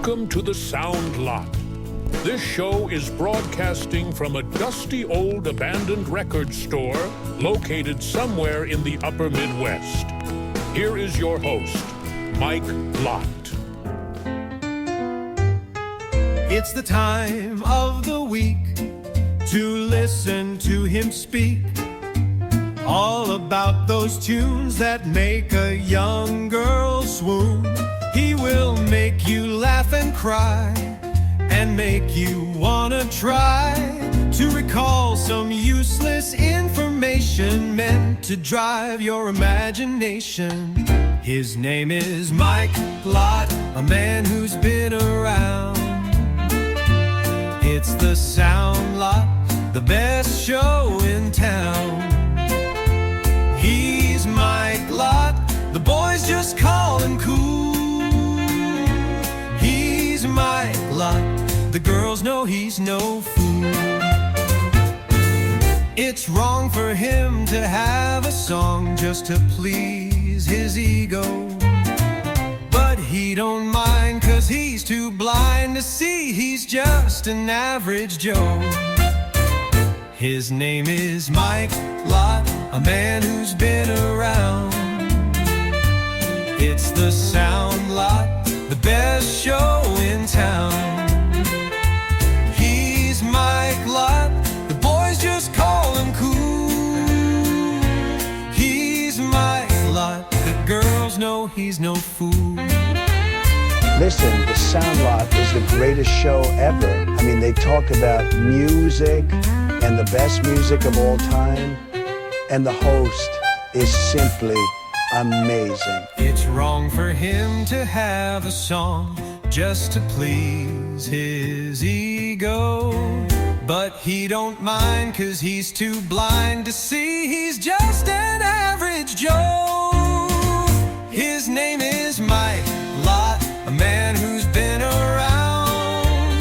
Welcome to the SoundLott. This show is broadcasting from a dusty old abandoned record store located somewhere in the upper Midwest. Here is your host, Mike Lott. It's the time of the week to listen to him speak, all about those tunes that make a young girl swoon. He will make you laugh and cry and make you wanna try to recall some useless information meant to drive your imagination. His name is Mike Lott, a man who's been around. It's the SoundLott, the best show in town. He's Mike Lott, the boys just call him cool. He's Mike Lott, the girls know he's no fool. It's wrong for him to have a song just to please his ego, but he don't mind 'cause he's too blind to see he's just an average Joe. His name is Mike Lott, a man who's been around. It's the SoundLott, the best show in town. He's Mike Lott, the boys just call him cool. He's Mike Lott, the girls know he's no fool. Listen, the SoundLott is the greatest show ever. I mean, they talk about music and the best music of all time, and the host is simply amazing. It's wrong for him to have a song just to please his ego, but he don't mind 'cause he's too blind to see he's just an average Joe. His name is Mike Lott, a man who's been around.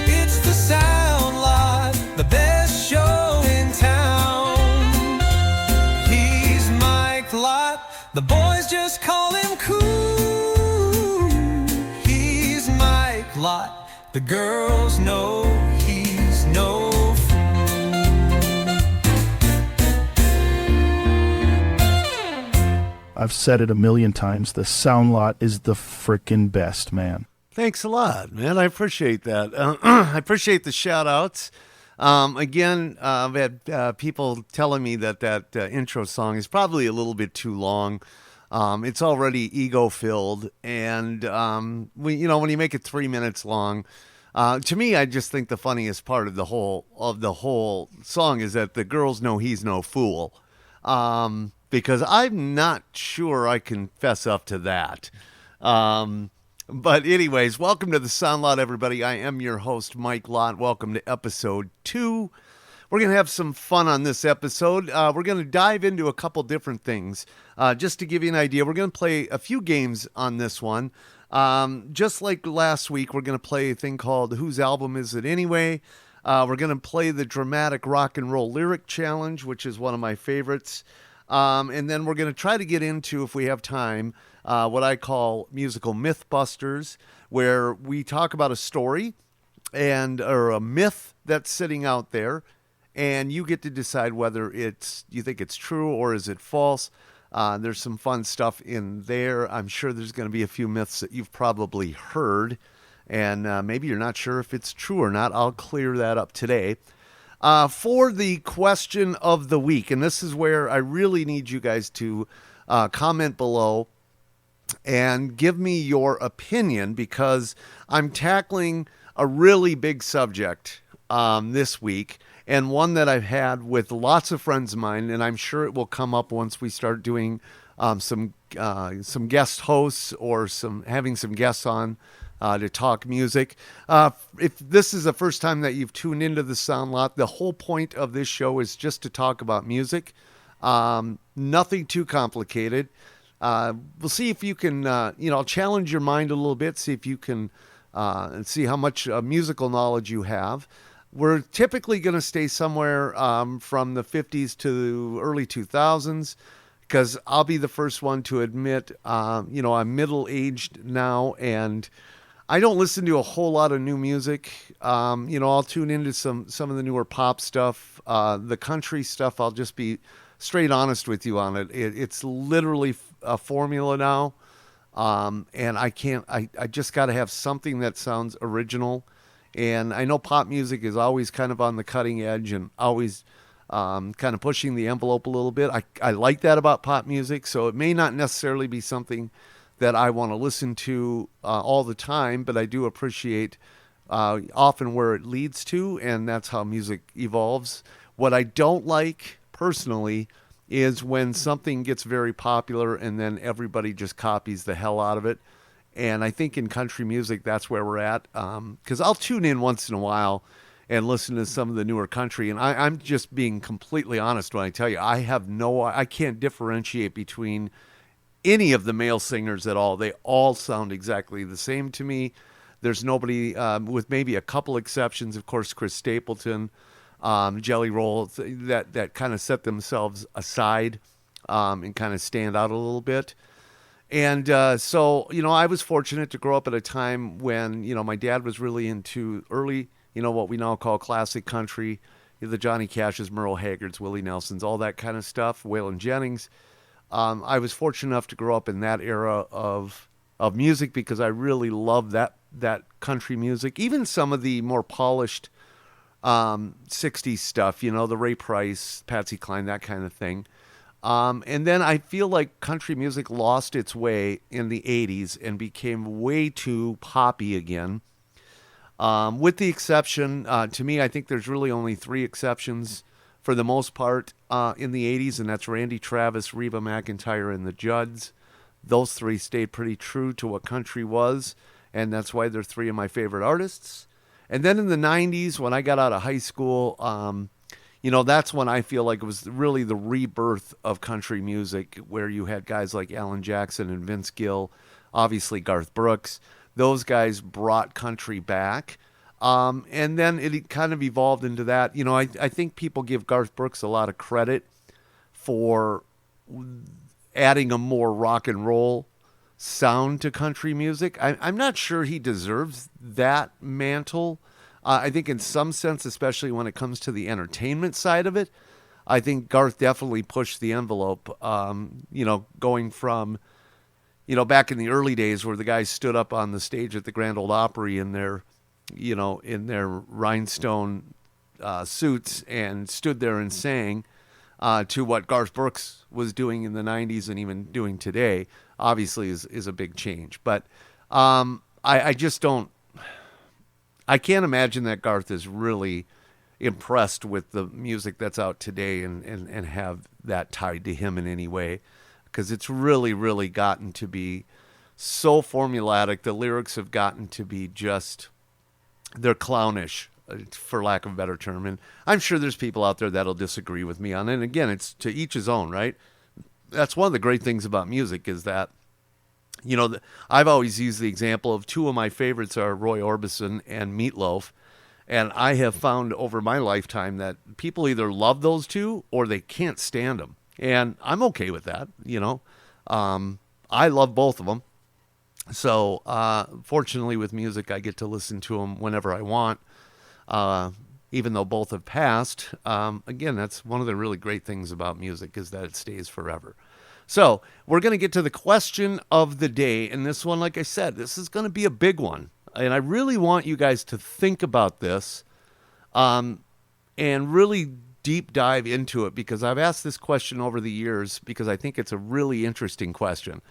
It's the SoundLott, the best show in town. He's Mike Lott, the boys just call him cool. He's Mike Lott, the girls know he's no fool. I've said it a million times, the SoundLott is the frickin' best, man. Thanks a lot, man. I appreciate that. I appreciate the shout-outs. Again, I've had people telling me that intro song is probably a little bit too long. It's already ego-filled, and when you make it 3 minutes long, to me, I just think the funniest part of the whole song is that the girls know he's no fool, because I'm not sure I can fess up to that. But anyways, welcome to the SoundLott, everybody. I am your host, Mike Lott. Welcome to episode 2. We're going to have some fun on this episode. We're going to dive into a couple different things. Just to give you an idea, we're going to play a few games on this one. Just like last week, we're going to play a thing called Whose Album Is It Anyway? We're going to play the Dramatic Rock and Roll Lyric Challenge, which is one of my favorites. And then we're going to try to get into, if we have time, what I call musical Mythbusters, where we talk about a story or a myth that's sitting out there, and you get to decide whether you think it's true or is it false. There's some fun stuff in there. I'm sure there's going to be a few myths that you've probably heard, and maybe you're not sure if it's true or not. I'll clear that up today. For the question of the week, and this is where I really need you guys to comment below and give me your opinion, because I'm tackling a really big subject this week, and one that I've had with lots of friends of mine, and I'm sure it will come up once we start doing some guest hosts or having some guests on to talk music. If this is the first time that you've tuned into the SoundLott, the whole point of this show is just to talk about music. Nothing too complicated. We'll see if you can, I'll challenge your mind a little bit, see if you can see how much musical knowledge you have. We're typically going to stay somewhere from the 50s to early 2000s, because I'll be the first one to admit, I'm middle-aged now, and I don't listen to a whole lot of new music. I'll tune into some of the newer pop stuff. The country stuff, I'll just be straight honest with you on it. It's literally a formula now. And I just got to have something that sounds original. And I know pop music is always kind of on the cutting edge and always kind of pushing the envelope a little bit. I like that about pop music, so it may not necessarily be something that I want to listen to all the time, but I do appreciate often where it leads to, and that's how music evolves. What I don't like, personally, is when something gets very popular and then everybody just copies the hell out of it. And I think in country music, that's where we're at. Because I'll tune in once in a while and listen to some of the newer country. And I'm just being completely honest when I tell you, I can't differentiate between any of the male singers at all. They all sound exactly the same to me. There's nobody, with maybe a couple exceptions, of course, Chris Stapleton, Jelly Roll, that kind of set themselves aside and kind of stand out a little bit. And so, I was fortunate to grow up at a time when, my dad was really into early, what we now call classic country, the Johnny Cash's, Merle Haggard's, Willie Nelson's, all that kind of stuff, Waylon Jennings. I was fortunate enough to grow up in that era of music because I really loved that country music, even some of the more polished 60s stuff, the Ray Price, Patsy Cline, that kind of thing. And then I feel like country music lost its way in the 80s and became way too poppy again. With the exception, to me, I think there's really only 3 exceptions for the most part in the 80s, and that's Randy Travis, Reba McEntire, and the Judds. Those 3 stayed pretty true to what country was, and that's why they're 3 of my favorite artists. And then in the 90s, when I got out of high school, that's when I feel like it was really the rebirth of country music, where you had guys like Alan Jackson and Vince Gill, obviously Garth Brooks. Those guys brought country back. And then it kind of evolved into that. I think people give Garth Brooks a lot of credit for adding a more rock and roll sound to country music. I'm not sure he deserves that mantle. I think in some sense, especially when it comes to the entertainment side of it, I think Garth definitely pushed the envelope, going from, back in the early days where the guys stood up on the stage at the Grand Ole Opry in their rhinestone suits and stood there and sang, to what Garth Brooks was doing in the 90s and even doing today, obviously is a big change. But I just don't, I can't imagine that Garth is really impressed with the music that's out today and have that tied to him in any way, because it's really, really gotten to be so formulaic. The lyrics have gotten to be just, they're clownish, for lack of a better term. And I'm sure there's people out there that'll disagree with me on it. And again, it's to each his own, right? That's one of the great things about music is that, I've always used the example of 2 of my favorites are Roy Orbison and Meatloaf. And I have found over my lifetime that people either love those 2 or they can't stand them. And I'm okay with that, I love both of them. So, fortunately with music, I get to listen to them whenever I want, even though both have passed. Again, that's one of the really great things about music is that it stays forever. So we're going to get to the question of the day. And this one, like I said, this is going to be a big one. And I really want you guys to think about this and really deep dive into it, because I've asked this question over the years because I think it's a really interesting question.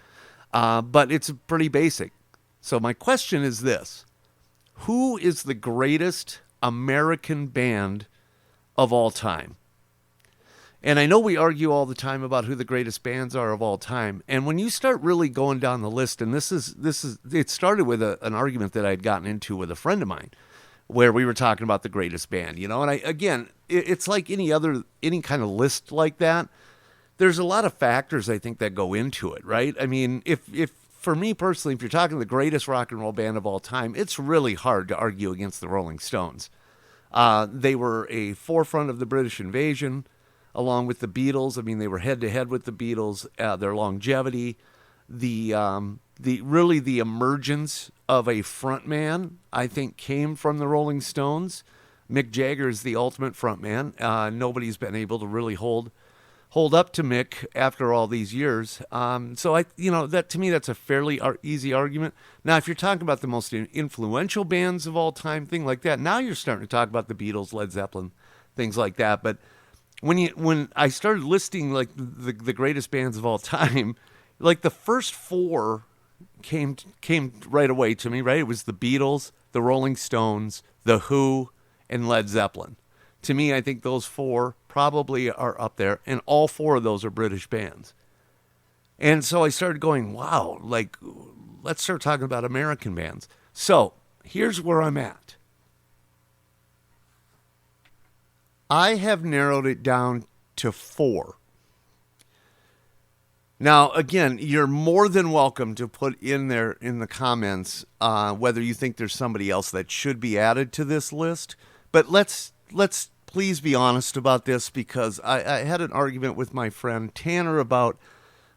But it's pretty basic. So my question is this: who is the greatest American band of all time? And I know we argue all the time about who the greatest bands are of all time. And when you start really going down the list, and it started with an argument that I had gotten into with a friend of mine, where we were talking about the greatest band, and it's like any kind of list like that. There's a lot of factors, I think, that go into it, right? I mean, if for me personally, if you're talking the greatest rock and roll band of all time, it's really hard to argue against the Rolling Stones. They were a forefront of the British invasion, along with the Beatles. I mean, they were head to head with the Beatles. Their longevity, the emergence of a frontman, I think, came from the Rolling Stones. Mick Jagger is the ultimate frontman. Nobody's been able to really hold up to Mick after all these years. So that to me, that's a fairly easy argument. Now, if you're talking about the most influential bands of all time, thing like that, now you're starting to talk about the Beatles, Led Zeppelin, things like that. But when I started listing like the greatest bands of all time, like the first four came right away to me. Right, it was the Beatles, the Rolling Stones, the Who, and Led Zeppelin. To me, I think those four probably are up there, and all four of those are British bands. And so I started going, wow, like, let's start talking about American bands. So here's where I'm at. I have narrowed it down to 4. Now, again, you're more than welcome to put in there in the comments whether you think there's somebody else that should be added to this list. But let's please be honest about this, because I had an argument with my friend Tanner about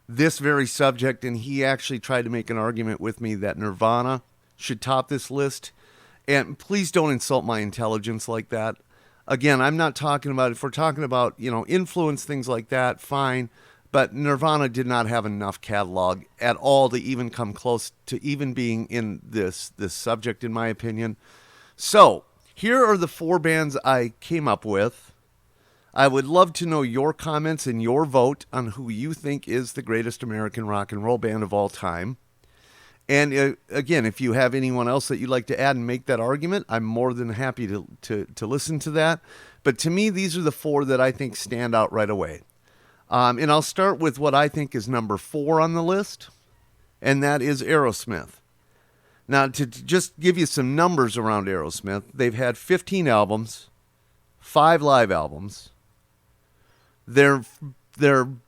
this very subject, and he actually tried to make an argument with me that Nirvana should top this list. And please don't insult my intelligence like that. Again, I'm not talking about, if we're talking about, influence, things like that, fine. But Nirvana did not have enough catalog at all to even come close to even being in this subject, in my opinion. So here are the 4 bands I came up with. I would love to know your comments and your vote on who you think is the greatest American rock and roll band of all time. And again, if you have anyone else that you'd like to add and make that argument, I'm more than happy to listen to that. But to me, these are the 4 that I think stand out right away. And I'll start with what I think is number 4 on the list, and that is Aerosmith. Now, to just give you some numbers around Aerosmith, they've had 15 albums, 5 live albums. Their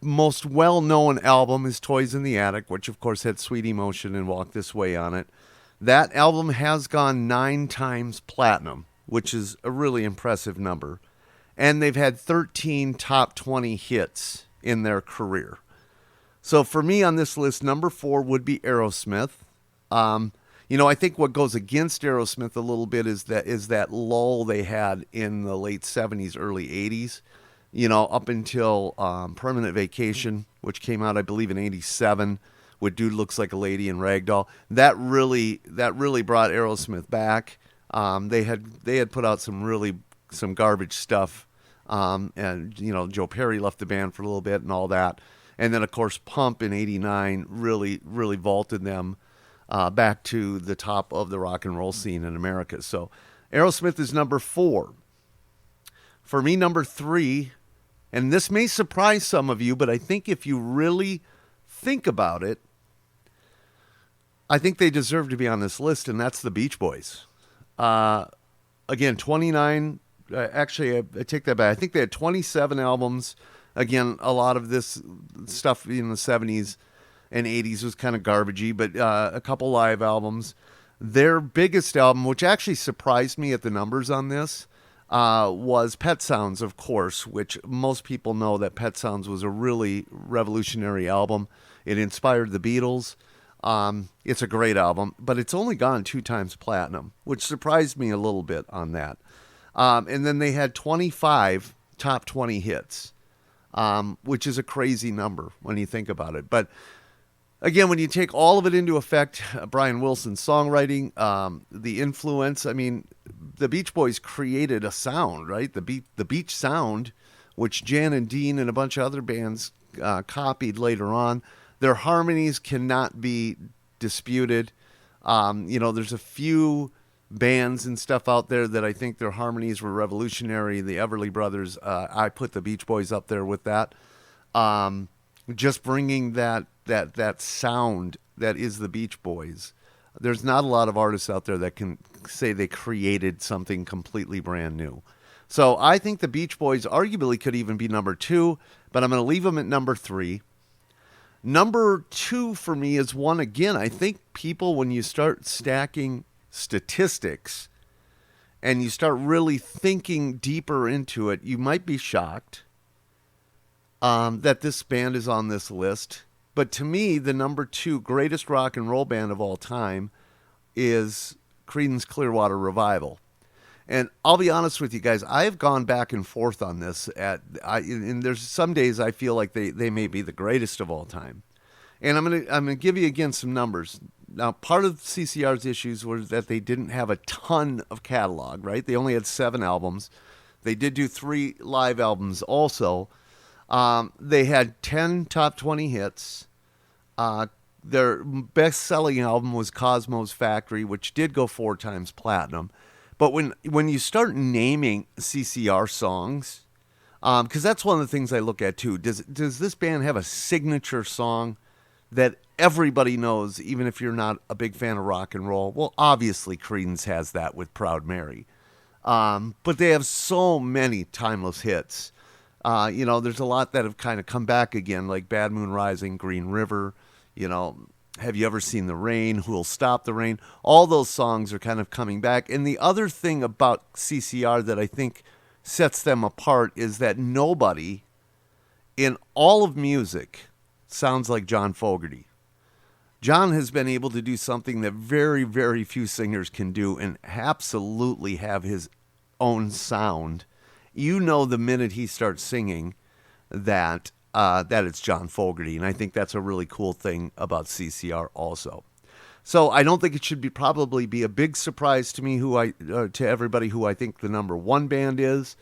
most well-known album is Toys in the Attic, which, of course, had Sweet Emotion and Walk This Way on it. That album has gone 9 times platinum, which is a really impressive number. And they've had 13 top 20 hits in their career. So for me on this list, number 4 would be Aerosmith. I think what goes against Aerosmith a little bit is that lull they had in the late 70s, early 80s, up until Permanent Vacation, which came out, I believe, in 87, with Dude Looks Like a Lady and Ragdoll. That really brought Aerosmith back. They had put out some garbage stuff, and Joe Perry left the band for a little bit and all that. And then, of course, Pump in 89 really vaulted them back to the top of the rock and roll scene in America. So Aerosmith is number 4. For me, number 3, and this may surprise some of you, but I think if you really think about it, I think they deserve to be on this list, and that's the Beach Boys. Again, 29, actually, I take that back. I think they had 27 albums. Again, a lot of this stuff in the 70s and 80s was kind of garbagey, but a couple live albums. Their biggest album, which actually surprised me at the numbers on this, was Pet Sounds, of course, which most people know that Pet Sounds was a really revolutionary album. It inspired the Beatles. It's a great album, but it's only gone 2 times platinum, which surprised me a little bit on that. And then they had 25 top 20 hits, which is a crazy number when you think about it. But again, when you take all of it into effect, Brian Wilson's songwriting, the influence, I mean, the Beach Boys created a sound, right? The beach sound, which Jan and Dean and a bunch of other bands copied later on. Their harmonies cannot be disputed. There's a few bands and stuff out there that I think their harmonies were revolutionary. The Everly Brothers, I put the Beach Boys up there with that. Just bringing that sound that is the Beach Boys. There's not a lot of artists out there that can say they created something completely brand new. So I think the Beach Boys arguably could even be number 2, but I'm going to leave them at number 3. Number 2 for me is one, again, I think people, when you start stacking statistics and you start really thinking deeper into it, you might be shocked that this band is on this list. But to me, the number 2 greatest rock and roll band of all time is Creedence Clearwater Revival. And I'll be honest with you guys, I've gone back and forth on this. And there's some days I feel like they may be the greatest of all time. And I'm gonna give you again some numbers. Now, part of CCR's issues was that they didn't have a ton of catalog, right? They only had 7 albums. They did do 3 live albums also. They had 10 top 20 hits. Their best-selling album was Cosmo's Factory, which did go 4 times platinum. But when you start naming CCR songs, because that's one of the things I look at too, does this band have a signature song that everybody knows, even if you're not a big fan of rock and roll? Well, obviously Creedence has that with Proud Mary. But they have so many timeless hits. There's a lot that have kind of come back again, like Bad Moon Rising, Green River, Have You Ever Seen the Rain, Who'll Stop the Rain? All those songs are kind of coming back. And the other thing about CCR that I think sets them apart is that nobody in all of music sounds like John Fogerty. John has been able to do something that very, very few singers can do and absolutely have his own sound. The minute he starts singing that it's John Fogerty, and I think that's a really cool thing about CCR also. So I don't think it should probably be a big surprise to me to everybody who I think the number 1 band is.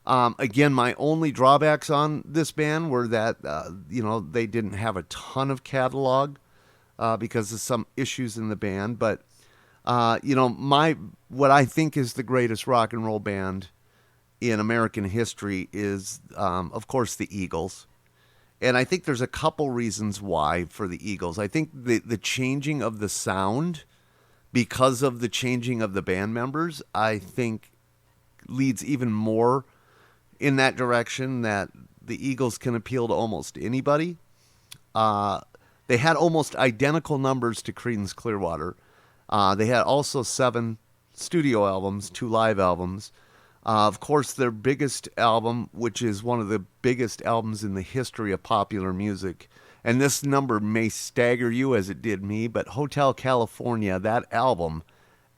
Again, my only drawbacks on this band were that they didn't have a ton of catalog because of some issues in the band. But what I think is the greatest rock and roll band in American history is, of course, the Eagles. And I think there's a couple reasons why for the Eagles. I think the changing of the sound, because of the changing of the band members, I think leads even more in that direction, that the Eagles can appeal to almost anybody. They had almost identical numbers to Creedence Clearwater. They had also 7 studio albums, 2 live albums. Of course, their biggest album, which is one of the biggest albums in the history of popular music, and this number may stagger you as it did me, but Hotel California, that album,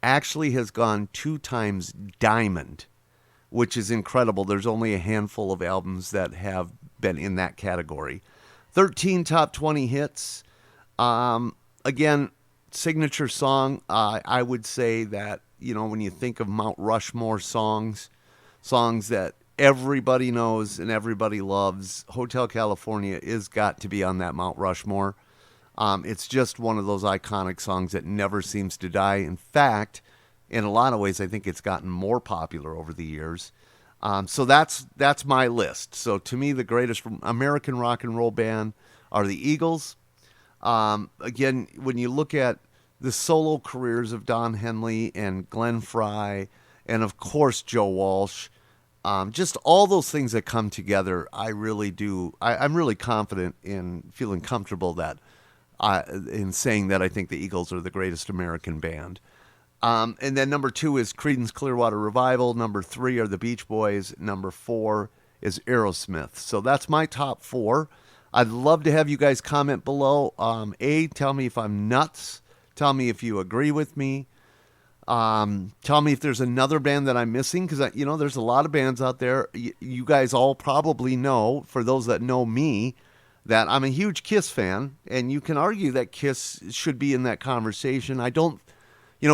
actually has gone 2 times diamond, which is incredible. There's only a handful of albums that have been in that category. 13 top 20 hits. Again, signature song. I would say that, when you think of Mount Rushmore songs that everybody knows and everybody loves, Hotel California is got to be on that Mount Rushmore. It's just one of those iconic songs that never seems to die. In fact, in a lot of ways, I think it's gotten more popular over the years. So that's my list. So to me, the greatest American rock and roll band are the Eagles. Again, when you look at the solo careers of Don Henley and Glenn Frey, and of course Joe Walsh, just all those things that come together, I really do. I'm really confident in feeling comfortable in saying that I think the Eagles are the greatest American band. And then number 2 is Creedence Clearwater Revival. Number 3 are the Beach Boys. Number 4 is Aerosmith. So that's my top 4. I'd love to have you guys comment below. Tell me if I'm nuts. Tell me if you agree with me. Tell me if there's another band that I'm missing, because there's a lot of bands out there. You guys all probably know, for those that know me, that I'm a huge Kiss fan, and you can argue that Kiss should be in that conversation. I don't,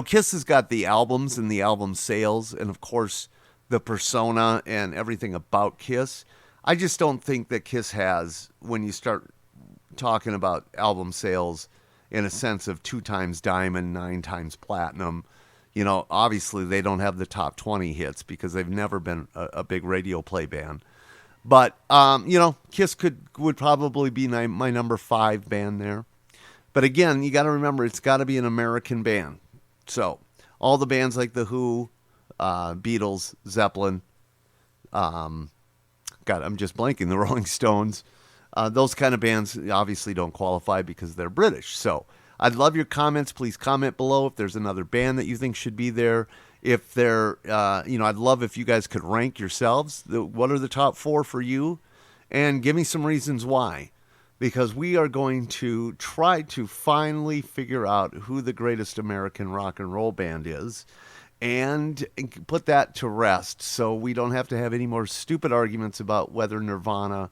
Kiss has got the albums and the album sales, and of course the persona and everything about Kiss. I just don't think that Kiss has, when you start talking about album sales in a sense of 2 times diamond, 9 times platinum. Obviously they don't have the top 20 hits because they've never been a big radio play band. But, Kiss would probably be my number 5 band there. But again, you got to remember, it's got to be an American band. So all the bands like The Who, Beatles, Zeppelin, I'm just blanking, the Rolling Stones, those kind of bands obviously don't qualify because they're British. So I'd love your comments. Please comment below if there's another band that you think should be there. If I'd love if you guys could rank yourselves. What are the top 4 for you? And give me some reasons why. because we are going to try to finally figure out who the greatest American rock and roll band is and put that to rest so we don't have to have any more stupid arguments about whether Nirvana,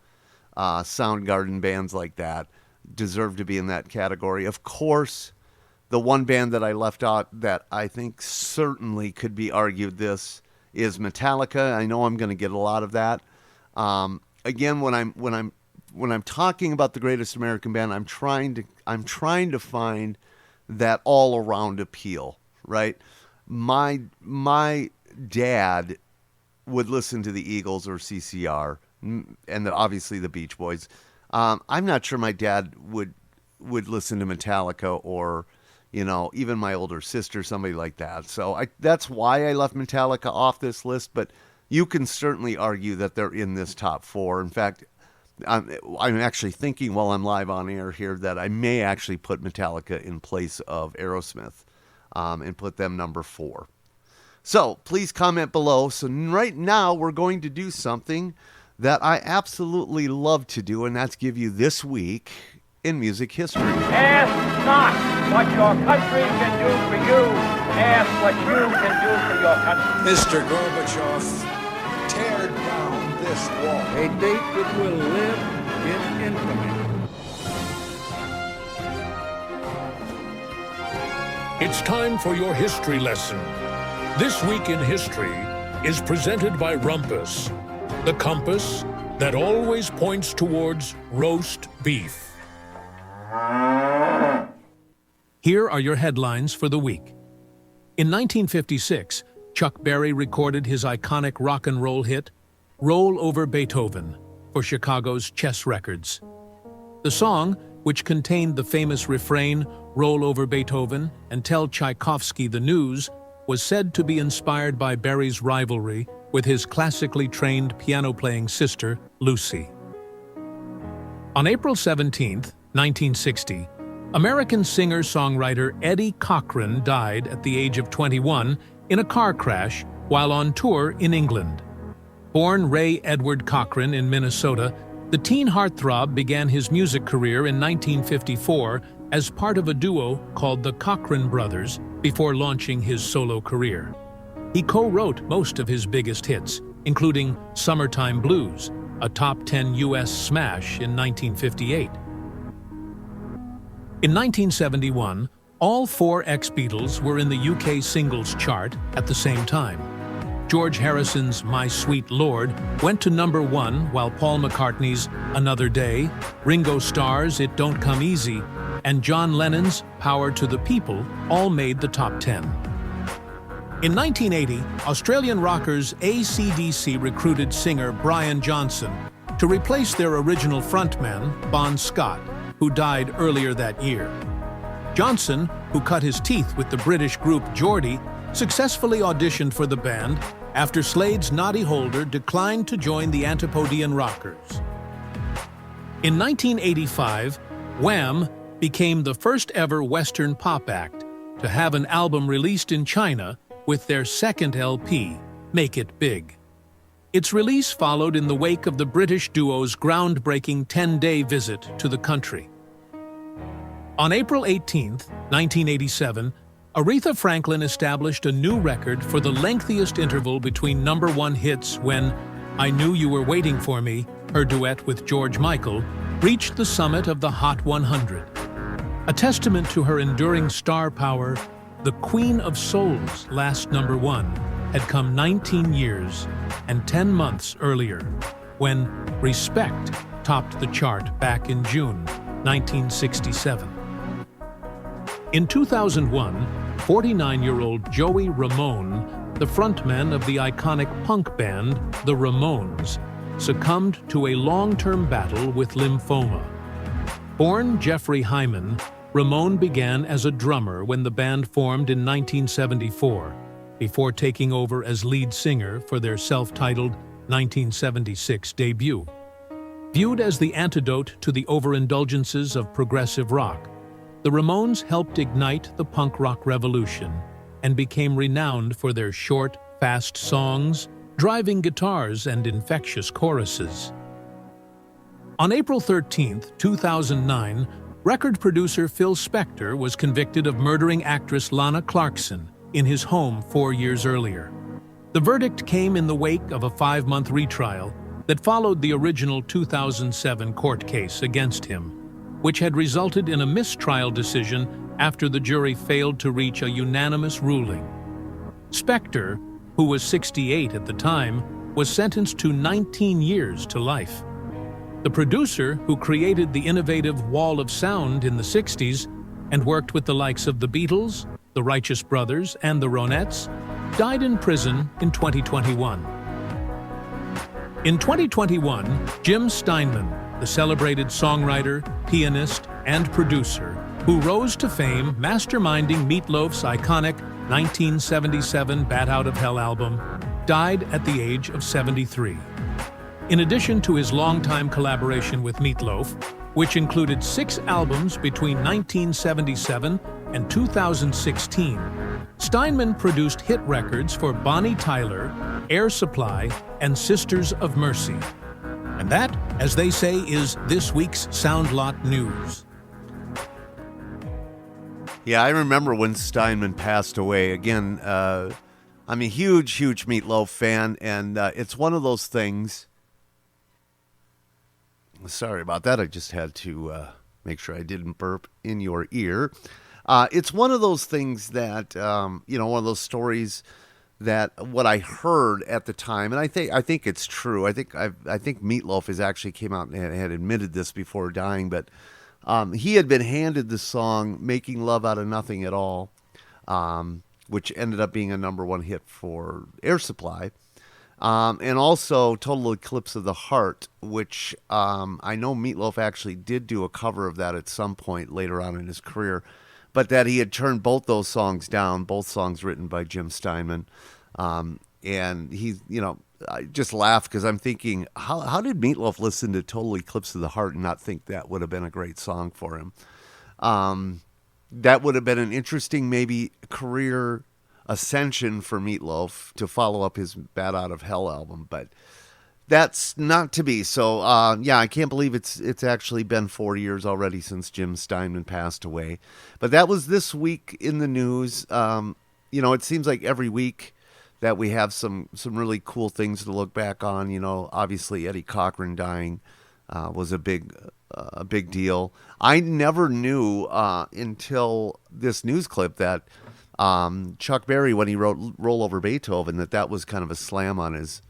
Soundgarden, bands like that deserve to be in that category. Of course, the one band that I left out that I think certainly could be argued this is Metallica. I know I'm going to get a lot of that. Again, when I'm talking about the greatest American band, I'm trying to find that all around appeal, right? My dad would listen to the Eagles or CCR, and obviously the Beach Boys. I'm not sure my dad would listen to Metallica or, even my older sister, somebody like that. So that's why I left Metallica off this list, but you can certainly argue that they're in this top 4. In fact, I'm actually thinking while I'm live on air here that I may actually put Metallica in place of Aerosmith and put them number 4. So please comment below. So right now we're going to do something that I absolutely love to do, and that's give you This Week in Music History. Ask not what your country can do for you. Ask what you can do for your country. Mr. Gorbachev, tear down this wall. A date that will live in infamy. It's time for your history lesson. This Week in History is presented by Rumpus, the compass that always points towards roast beef. Here are your headlines for the week. In 1956, Chuck Berry recorded his iconic rock and roll hit, Roll Over Beethoven, for Chicago's Chess Records. The song, which contained the famous refrain, Roll Over Beethoven and Tell Tchaikovsky the News, was said to be inspired by Berry's rivalry with his classically trained piano-playing sister, Lucy. On April 17, 1960, American singer-songwriter Eddie Cochran died at the age of 21 in a car crash while on tour in England. Born Ray Edward Cochran in Minnesota, the teen heartthrob began his music career in 1954 as part of a duo called the Cochran Brothers before launching his solo career. He co-wrote most of his biggest hits, including Summertime Blues, a top 10 U.S. smash in 1958. In 1971, all 4 ex-Beatles were in the UK singles chart at the same time. George Harrison's My Sweet Lord went to number 1, while Paul McCartney's Another Day, Ringo Starr's It Don't Come Easy, and John Lennon's Power to the People all made the top 10. In 1980, Australian rockers AC/DC recruited singer Brian Johnson to replace their original frontman, Bon Scott, who died earlier that year. Johnson, who cut his teeth with the British group Geordie, successfully auditioned for the band after Slade's Noddy Holder declined to join the Antipodean Rockers. In 1985, Wham! Became the first ever Western pop act to have an album released in China with their second LP, Make It Big. Its release followed in the wake of the British duo's groundbreaking 10-day visit to the country. On April 18, 1987, Aretha Franklin established a new record for the lengthiest interval between number 1 hits when I Knew You Were Waiting for Me, her duet with George Michael, reached the summit of the Hot 100. A testament to her enduring star power, the Queen of Soul's last number 1 had come 19 years and 10 months earlier, when Respect topped the chart back in June 1967. In 2001, 49-year-old Joey Ramone, the frontman of the iconic punk band The Ramones, succumbed to a long-term battle with lymphoma. Born Jeffrey Hyman, Ramone began as a drummer when the band formed in 1974, before taking over as lead singer for their self-titled 1976 debut. Viewed as the antidote to the overindulgences of progressive rock, the Ramones helped ignite the punk rock revolution and became renowned for their short, fast songs, driving guitars, and infectious choruses. On April 13, 2009, record producer Phil Spector was convicted of murdering actress Lana Clarkson in his home 4 years earlier. The verdict came in the wake of a 5-month retrial that followed the original 2007 court case against him, which had resulted in a mistrial decision after the jury failed to reach a unanimous ruling. Spector, who was 68 at the time, was sentenced to 19 years to life. The producer, who created the innovative wall of sound in the 60s and worked with the likes of the Beatles, the Righteous Brothers, and the Ronettes, died in prison in 2021. In 2021, Jim Steinman, the celebrated songwriter, pianist, and producer, who rose to fame masterminding Meat Loaf's iconic 1977 Bat Out of Hell album, died at the age of 73. In addition to his longtime collaboration with Meat Loaf, which included 6 albums between 1977 and 2016, Steinman produced hit records for Bonnie Tyler, Air Supply, and Sisters of Mercy. And that, as they say, is this week's SoundLott News. Yeah, I remember when Steinman passed away. Again, I'm a huge Meat Loaf fan, and it's one of those things. Sorry about that. I just had to make sure I didn't burp in your ear. It's one of those things that, one of those stories that what I heard at the time, and I think it's true. I think Meat Loaf has actually came out and had admitted this before dying, but he had been handed the song "Making Love Out of Nothing at All," which ended up being a #1 hit for Air Supply. And also Total Eclipse of the Heart, which I know Meat Loaf actually did do a cover of that at some point later on in his career, but that he had turned both those songs down, both songs written by Jim Steinman. And he, I just laughed because I'm thinking, how did Meat Loaf listen to Total Eclipse of the Heart and not think that would have been a great song for him? That would have been an interesting maybe career ascension for Meat Loaf to follow up his Bat Out of Hell album, but that's not to be. So, I can't believe it's actually been 4 years already since Jim Steinman passed away. But that was this week in the news. It seems like every week that we have some really cool things to look back on. Obviously Eddie Cochran dying was a big deal. I never knew until this news clip that Chuck Berry, when he wrote Roll Over Beethoven, that was kind of a slam on his,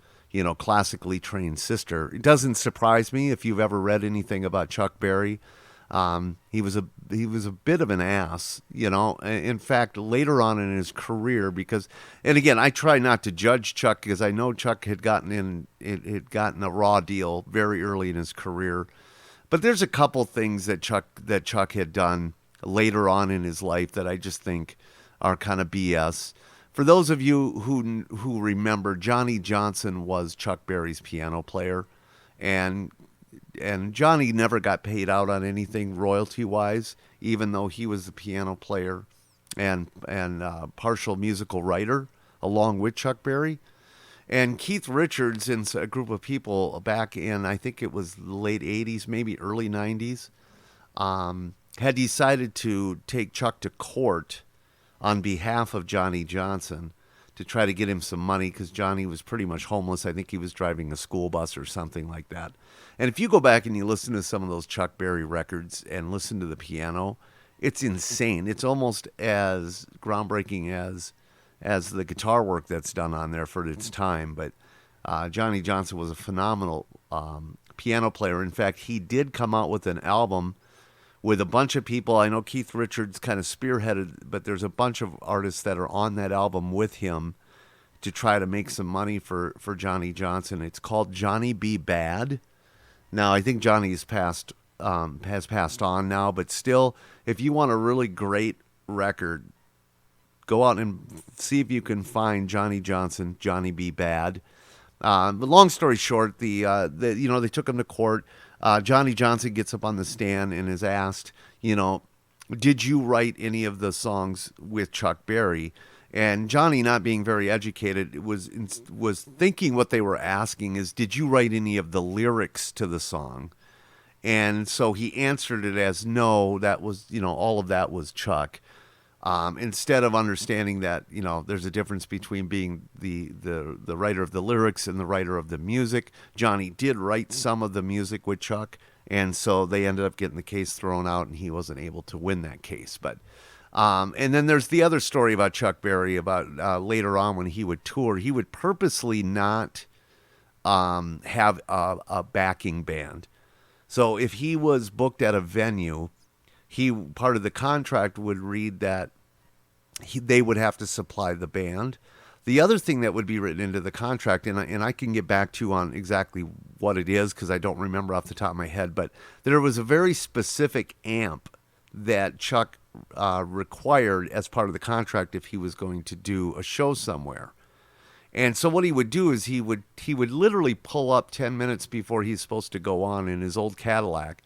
classically trained sister. It doesn't surprise me if you've ever read anything about Chuck Berry. He was a bit of an ass, In fact, later on in his career, and again, I try not to judge Chuck because I know Chuck had gotten a raw deal very early in his career. But there's a couple things that Chuck had done later on in his life that I just think are kind of BS. For those of you who remember, Johnny Johnson was Chuck Berry's piano player, and Johnny never got paid out on anything royalty-wise, even though he was the piano player and partial musical writer along with Chuck Berry. And Keith Richards and a group of people back in, I think it was the late 80s, maybe early 90s, had decided to take Chuck to court on behalf of Johnny Johnson to try to get him some money because Johnny was pretty much homeless. I think he was driving a school bus or something like that. And if you go back and you listen to some of those Chuck Berry records and listen to the piano, it's insane. It's almost as groundbreaking as the guitar work that's done on there for its time. But Johnny Johnson was a phenomenal piano player. In fact, he did come out with an album with a bunch of people. I know Keith Richards kind of spearheaded, but there's a bunch of artists that are on that album with him to try to make some money for Johnny Johnson. It's called Johnny Be Bad. Now, I think Johnny has passed on now, but still, if you want a really great record, go out and see if you can find Johnny Johnson, Johnny Be Bad. But long story short, they took him to court. Johnny Johnson gets up on the stand and is asked, did you write any of the songs with Chuck Berry? And Johnny, not being very educated, was thinking what they were asking is, did you write any of the lyrics to the song? And so he answered it as no, that was, all of that was Chuck. Instead of understanding that, there's a difference between being the writer of the lyrics and the writer of the music. Johnny did write some of the music with Chuck, and so they ended up getting the case thrown out, and he wasn't able to win that case. But and then there's the other story about Chuck Berry about later on when he would tour, he would purposely not have a backing band. So if he was booked at a venue, part of the contract would read that they would have to supply the band. The other thing that would be written into the contract, and I can get back to you on exactly what it is because I don't remember off the top of my head, but there was a very specific amp that Chuck required as part of the contract if he was going to do a show somewhere. And so what he would do is he would literally pull up 10 minutes before he's supposed to go on in his old Cadillac,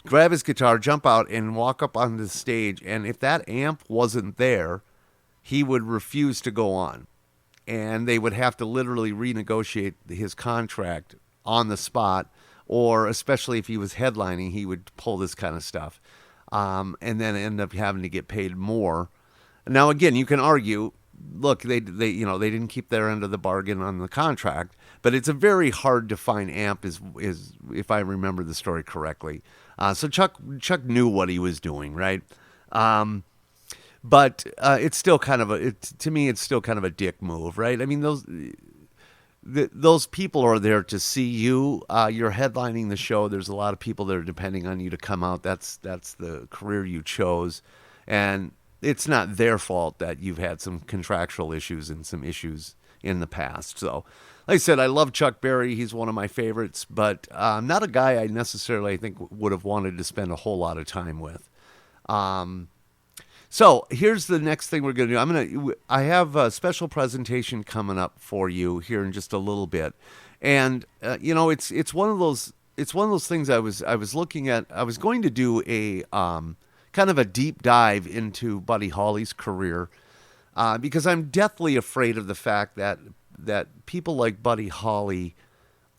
grab his guitar, jump out, and walk up on the stage. And if that amp wasn't there, he would refuse to go on. And they would have to literally renegotiate his contract on the spot, or especially if he was headlining, he would pull this kind of stuff. And then end up having to get paid more. Now, again, you can argue, look, they didn't keep their end of the bargain on the contract, but it's a very hard to find amp is if I remember the story correctly. So Chuck knew what he was doing, right? But it's still kind of to me it's still kind of a dick move, right? I mean, those people are there to see you. You're headlining the show. There's a lot of people that are depending on you to come out. That's the career you chose, and it's not their fault that you've had some contractual issues and some issues in the past. So, like I said, I love Chuck Berry. He's one of my favorites, but not a guy I necessarily think would have wanted to spend a whole lot of time with. So here's the next thing we're going to do. I have a special presentation coming up for you here in just a little bit, and it's one of those things I was looking at. I was going to do a kind of a deep dive into Buddy Holly's career, because I'm deathly afraid of the fact that people like Buddy Holly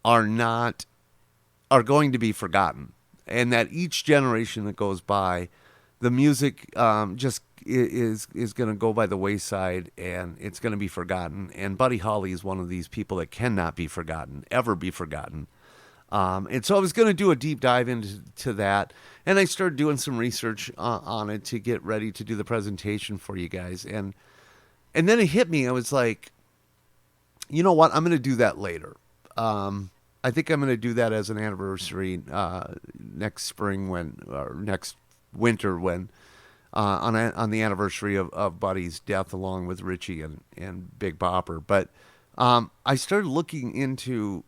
are going to be forgotten, and that each generation that goes by, the music just is going to go by the wayside, and it's going to be forgotten. And Buddy Holly is one of these people that cannot be forgotten, ever be forgotten. And so I was going to do a deep dive into that, and I started doing some research on it to get ready to do the presentation for you guys. And then it hit me. I was like, you know what? I'm going to do that later. I think I'm going to do that as an anniversary next spring or next winter when on the anniversary of Buddy's death, along with Richie and Big Bopper. But I started looking into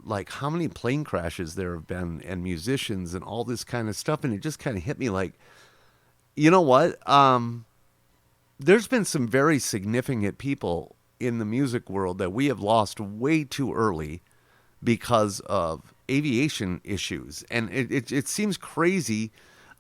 like how many plane crashes there have been and musicians and all this kind of stuff, and it just kind of hit me like, you know what? There's been some very significant people in the music world that we have lost way too early because of aviation issues, and it seems crazy,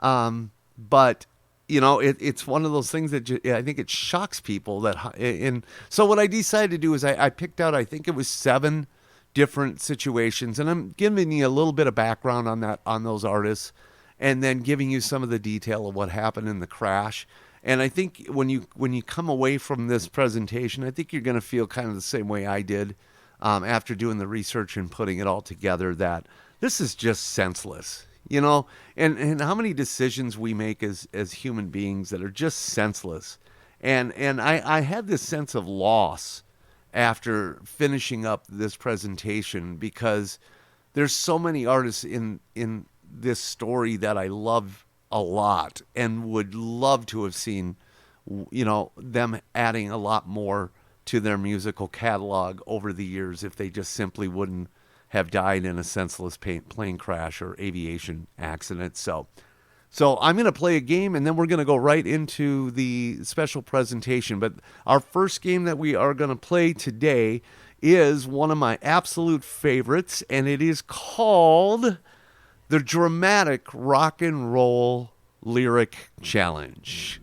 but it's one of those things that I think it shocks people and so what I decided to do is I picked out, I think it was 7 different situations, and I'm giving you a little bit of background on those artists, and then giving you some of the detail of what happened in the crash. And I think when you come away from this presentation, I think you're going to feel kind of the same way I did after doing the research and putting it all together, that this is just senseless, and how many decisions we make as human beings that are just senseless. And I had this sense of loss after finishing up this presentation, because there's so many artists in this story that I love a lot and would love to have seen, them adding a lot more to their musical catalog over the years if they just simply wouldn't have died in a senseless plane crash or aviation accident. So I'm going to play a game, and then we're going to go right into the special presentation. But our first game that we are going to play today is one of my absolute favorites, and it is called the Dramatic Rock and Roll Lyric Challenge.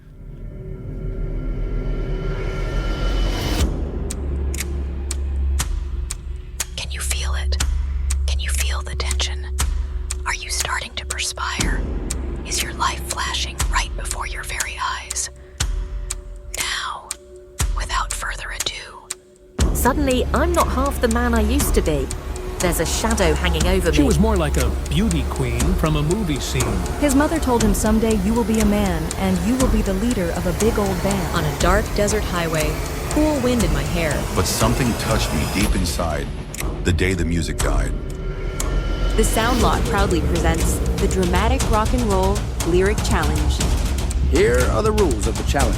Can you feel it? Can you feel the tension? Are you starting Suddenly, I'm not half the man I used to be. There's a shadow hanging over me. She was more like a beauty queen from a movie scene. His mother told him someday you will be a man and you will be the leader of a big old band. On a dark desert highway, cool wind in my hair. But something touched me deep inside the day the music died. The SoundLott proudly presents the Dramatic Rock and Roll Lyric Challenge. Here are the rules of the challenge.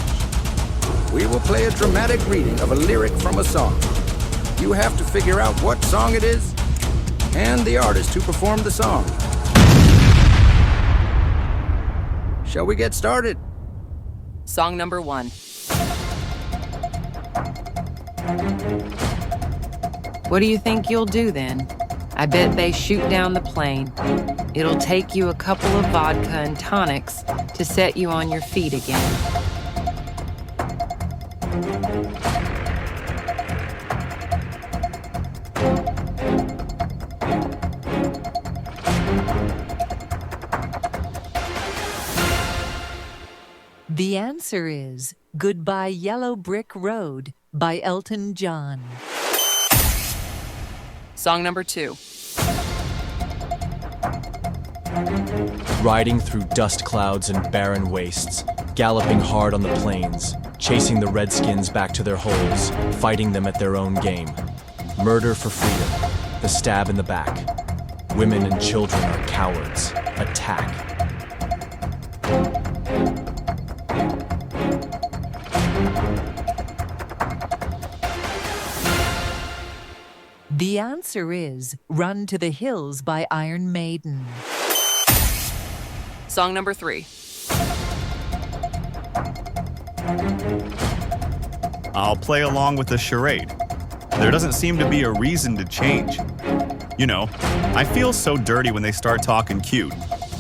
We will play a dramatic reading of a lyric from a song. You have to figure out what song it is and the artist who performed the song. Shall we get started? Song number 1. What do you think you'll do then? I bet they shoot down the plane. It'll take you a couple of vodka and tonics to set you on your feet again. The answer is Goodbye Yellow Brick Road by Elton John. Song number 2. Riding through dust clouds and barren wastes, galloping hard on the plains, chasing the redskins back to their holes, fighting them at their own game. Murder for freedom, the stab in the back. Women and children are cowards. Attack. The answer is Run to the Hills by Iron Maiden. Song number 3. I'll play along with the charade. There doesn't seem to be a reason to change. You know, I feel so dirty when they start talking cute.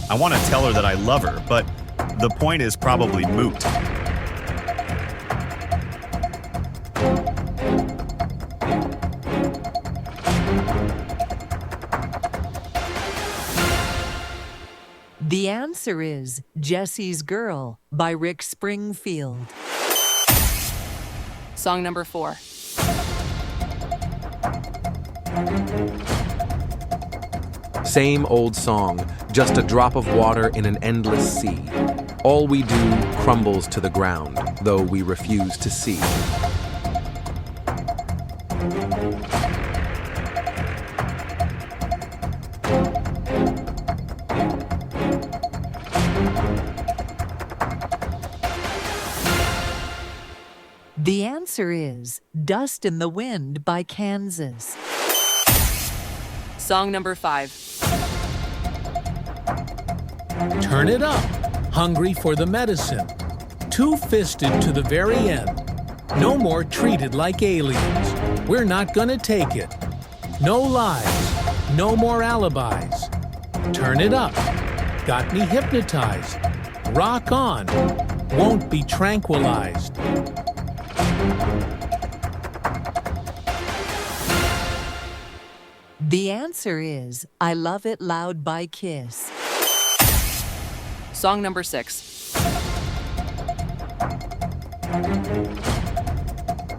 I want to tell her that I love her, but the point is probably moot. The answer is Jesse's Girl by Rick Springfield. Song number 4. Same old song, just a drop of water in an endless sea. All we do crumbles to the ground, though we refuse to see. The answer is Dust in the Wind by Kansas. Song number 5. Turn it up. Hungry for the medicine. Two-fisted to the very end. No more treated like aliens. We're not gonna take it. No lies. No more alibis. Turn it up. Got me hypnotized. Rock on. Won't be tranquilized. The answer is I Love It Loud by Kiss. Song number 6.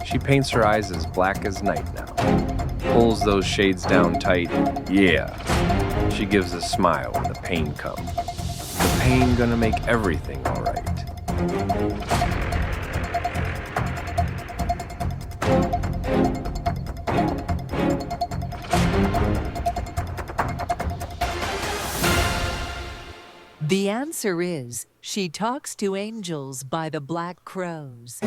She paints her eyes as black as night now. Pulls those shades down tight. Yeah. She gives a smile when the pain comes. The pain gonna make everything alright. The answer is She Talks to Angels by the Black Crowes.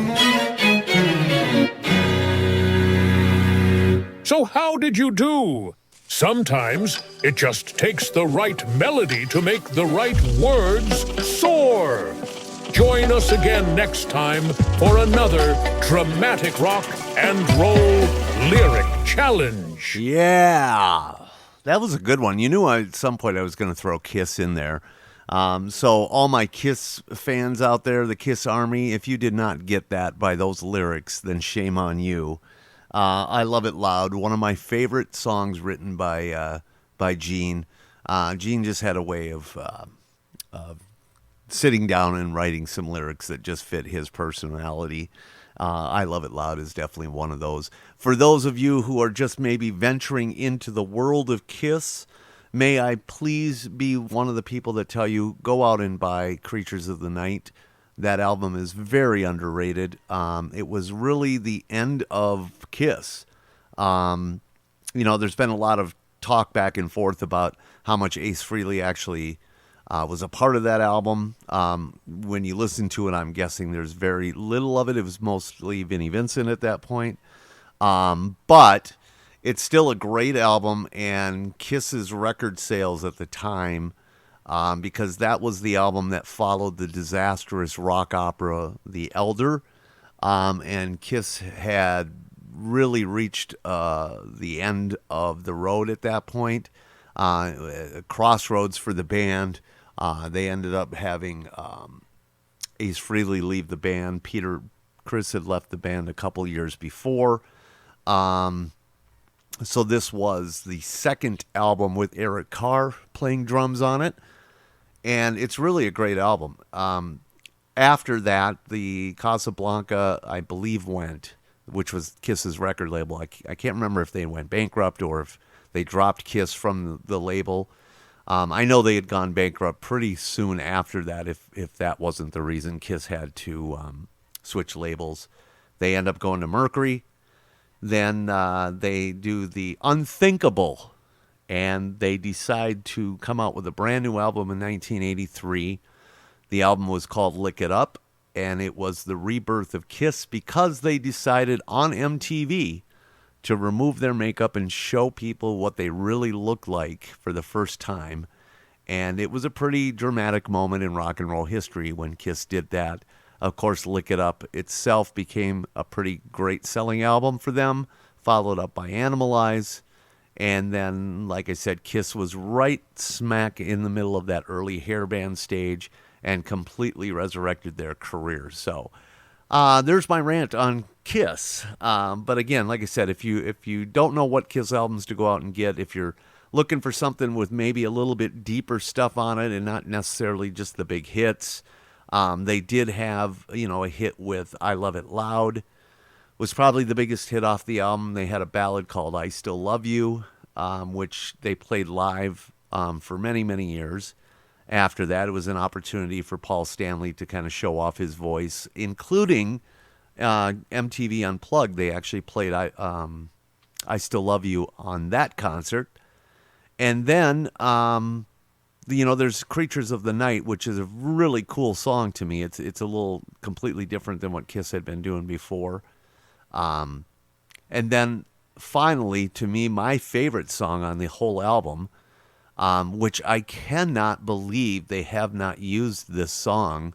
So how did you do? Sometimes it just takes the right melody to make the right words soar. Join us again next time for another dramatic rock and roll lyric challenge. Yeah, that was a good one. You knew at some point I was going to throw Kiss in there. So all my Kiss fans out there, the Kiss Army, if you did not get that by those lyrics, then shame on you. I Love It Loud, one of my favorite songs written by Gene. Gene just had a way of sitting down and writing some lyrics that just fit his personality. I Love It Loud is definitely one of those. For those of you who are just maybe venturing into the world of Kiss, may I please be one of the people that tell you, go out and buy Creatures of the Night. That album is very underrated. It was really the end of Kiss. There's been a lot of talk back and forth about how much Ace Frehley actually was a part of that album. When you listen to it, I'm guessing there's very little of it. It was mostly Vinnie Vincent at that point. But it's still a great album, and Kiss's record sales at the time, because that was the album that followed the disastrous rock opera The Elder, and Kiss had really reached the end of the road at that point, crossroads for the band. They ended up having Ace Frehley leave the band. Chris had left the band a couple years before. So this was the second album with Eric Carr playing drums on it. And it's really a great album. After that, the Casablanca, I believe, went, which was Kiss's record label. I can't remember if they went bankrupt or if they dropped Kiss from the label. I know they had gone bankrupt pretty soon after that, if that wasn't the reason Kiss had to switch labels. They end up going to Mercury. Then they do the unthinkable, and they decide to come out with a brand new album in 1983. The album was called Lick It Up, and it was the rebirth of Kiss because they decided on MTV to remove their makeup and show people what they really looked like for the first time. And it was a pretty dramatic moment in rock and roll history when Kiss did that. Of course, Lick It Up itself became a pretty great selling album for them, followed up by Animalize. And then, like I said, Kiss was right smack in the middle of that early hair band stage and completely resurrected their career. So there's my rant on Kiss. But again, like I said, if you don't know what Kiss albums to go out and get, if you're looking for something with maybe a little bit deeper stuff on it and not necessarily just the big hits, they did have, a hit with I Love It Loud. Was probably the biggest hit off the album. They had a ballad called I Still Love You, which they played live for many, many years. After that, it was an opportunity for Paul Stanley to kind of show off his voice, including MTV Unplugged. They actually played I Still Love You on that concert. And then, there's Creatures of the Night, which is a really cool song to me. It's a little completely different than what Kiss had been doing before. And then finally, to me, my favorite song on the whole album, which I cannot believe they have not used this song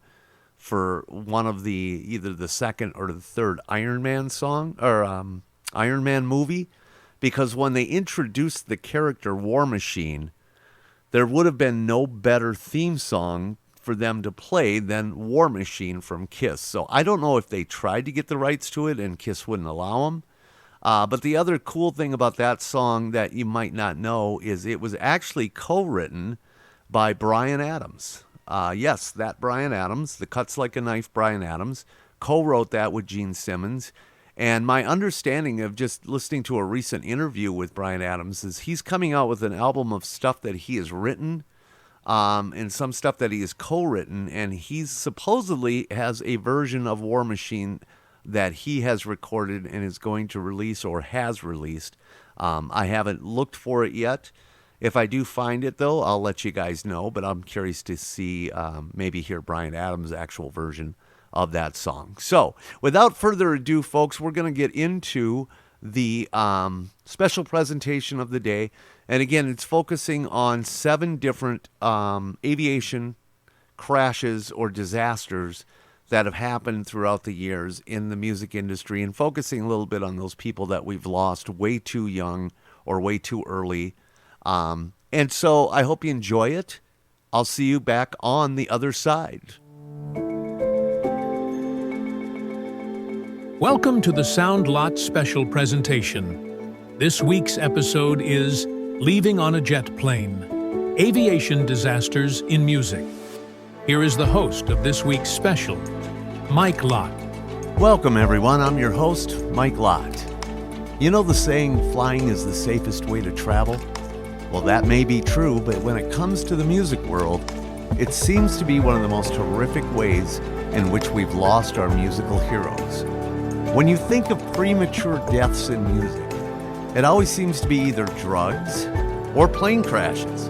for one of either the second or the third Iron Man song or Iron Man movie, because when they introduced the character War Machine, there would have been no better theme song for them to play than War Machine from Kiss. So I don't know if they tried to get the rights to it and Kiss wouldn't allow them. But the other cool thing about that song that you might not know is it was actually co-written by Bryan Adams. Yes, that Bryan Adams, the Cuts Like a Knife Bryan Adams, co-wrote that with Gene Simmons. And my understanding of just listening to a recent interview with Bryan Adams is he's coming out with an album of stuff that he has written, and some stuff that he has co-written, and he supposedly has a version of War Machine that he has recorded and is going to release or has released. I haven't looked for it yet. If I do find it, though, I'll let you guys know, but I'm curious to see, maybe hear Bryan Adams' actual version of that song. So, without further ado, folks, we're going to get into the special presentation of the day. And again, it's focusing on 7 different aviation crashes or disasters that have happened throughout the years in the music industry, and focusing a little bit on those people that we've lost way too young or way too early. And so I hope you enjoy it. I'll see you back on the other side. Welcome to the SoundLott special presentation. This week's episode is Leaving on a Jet Plane, Aviation Disasters in Music. Here is the host of this week's special, Mike Lott. Welcome, everyone. I'm your host, Mike Lott. You know the saying, flying is the safest way to travel? Well, that may be true, but when it comes to the music world, it seems to be one of the most horrific ways in which we've lost our musical heroes. When you think of premature deaths in music, it always seems to be either drugs or plane crashes.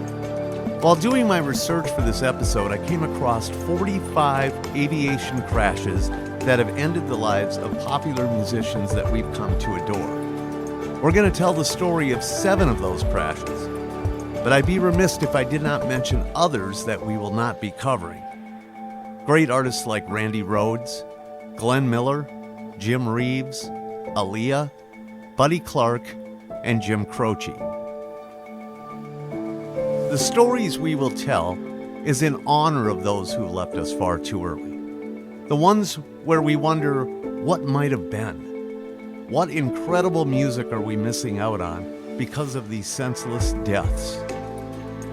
While doing my research for this episode, I came across 45 aviation crashes that have ended the lives of popular musicians that we've come to adore. We're going to tell the story of 7 of those crashes, but I'd be remiss if I did not mention others that we will not be covering. Great artists like Randy Rhoads, Glenn Miller, Jim Reeves, Aaliyah, Buddy Clark, and Jim Croce. The stories we will tell is in honor of those who left us far too early. The ones where we wonder what might have been. What incredible music are we missing out on because of these senseless deaths?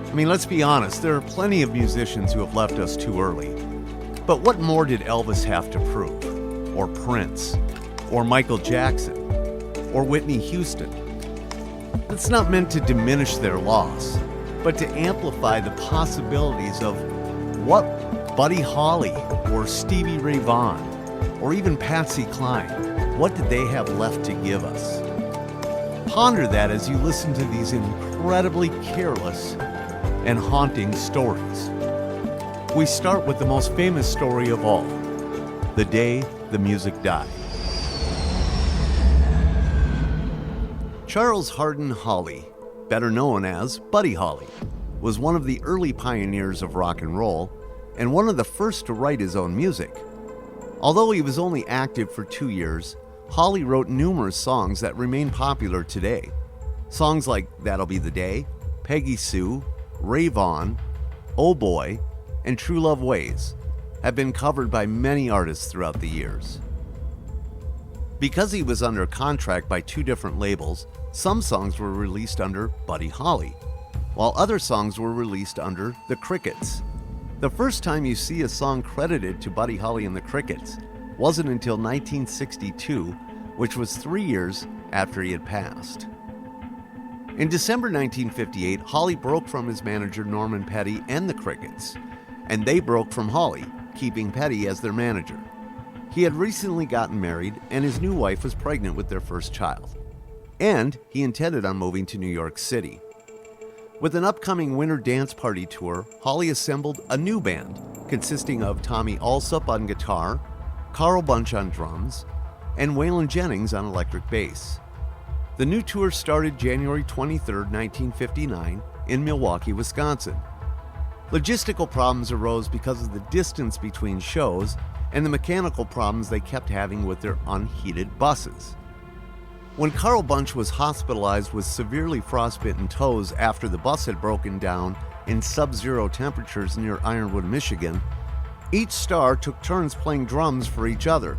I mean, let's be honest, there are plenty of musicians who have left us too early. But what more did Elvis have to prove? Or Prince? Or Michael Jackson? Or Whitney Houston? It's not meant to diminish their loss, but to amplify the possibilities of what Buddy Holly or Stevie Ray Vaughan or even Patsy Cline, what did they have left to give us? Ponder that as you listen to these incredibly careless and haunting stories. We start with the most famous story of all, the day the music died. Charles Hardin Holly, better known as Buddy Holly, was one of the early pioneers of rock and roll and one of the first to write his own music. Although he was only active for 2 years, Holly wrote numerous songs that remain popular today. Songs like That'll Be the Day, Peggy Sue, Ray Vaughan, Oh Boy, and True Love Ways have been covered by many artists throughout the years. Because he was under contract by 2 different labels, some songs were released under Buddy Holly, while other songs were released under the Crickets. The first time you see a song credited to Buddy Holly and the Crickets wasn't until 1962, which was 3 years after he had passed. In December 1958, Holly broke from his manager Norman Petty and the Crickets, and they broke from Holly, keeping Petty as their manager. He had recently gotten married, and his new wife was pregnant with their first child. And he intended on moving to New York City. With an upcoming winter dance party tour, Holly assembled a new band consisting of Tommy Allsup on guitar, Carl Bunch on drums, and Waylon Jennings on electric bass. The new tour started January 23, 1959 in Milwaukee, Wisconsin. Logistical problems arose because of the distance between shows and the mechanical problems they kept having with their unheated buses. When Carl Bunch was hospitalized with severely frostbitten toes after the bus had broken down in sub-zero temperatures near Ironwood, Michigan, each star took turns playing drums for each other.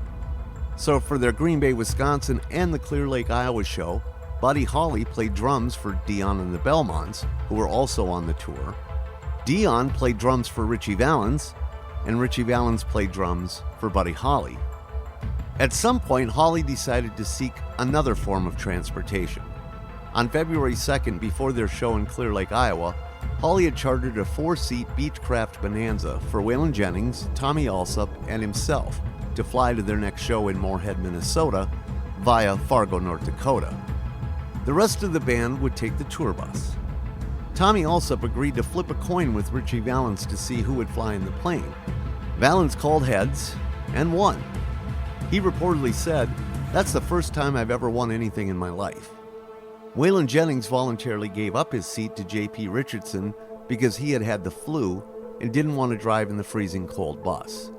So for their Green Bay, Wisconsin and the Clear Lake, Iowa show, Buddy Holly played drums for Dion and the Belmonts, who were also on the tour. Dion played drums for Ritchie Valens, and Ritchie Valens played drums for Buddy Holly. At some point, Holly decided to seek another form of transportation. On February 2nd, before their show in Clear Lake, Iowa, Holly had chartered a 4-seat Beechcraft Bonanza for Waylon Jennings, Tommy Allsup, and himself to fly to their next show in Moorhead, Minnesota, via Fargo, North Dakota. The rest of the band would take the tour bus. Tommy Allsup agreed to flip a coin with Ritchie Valens to see who would fly in the plane. Valens called heads and won. He reportedly said, "That's the first time I've ever won anything in my life." Waylon Jennings voluntarily gave up his seat to J.P. Richardson because he had had the flu and didn't want to drive in the freezing cold bus.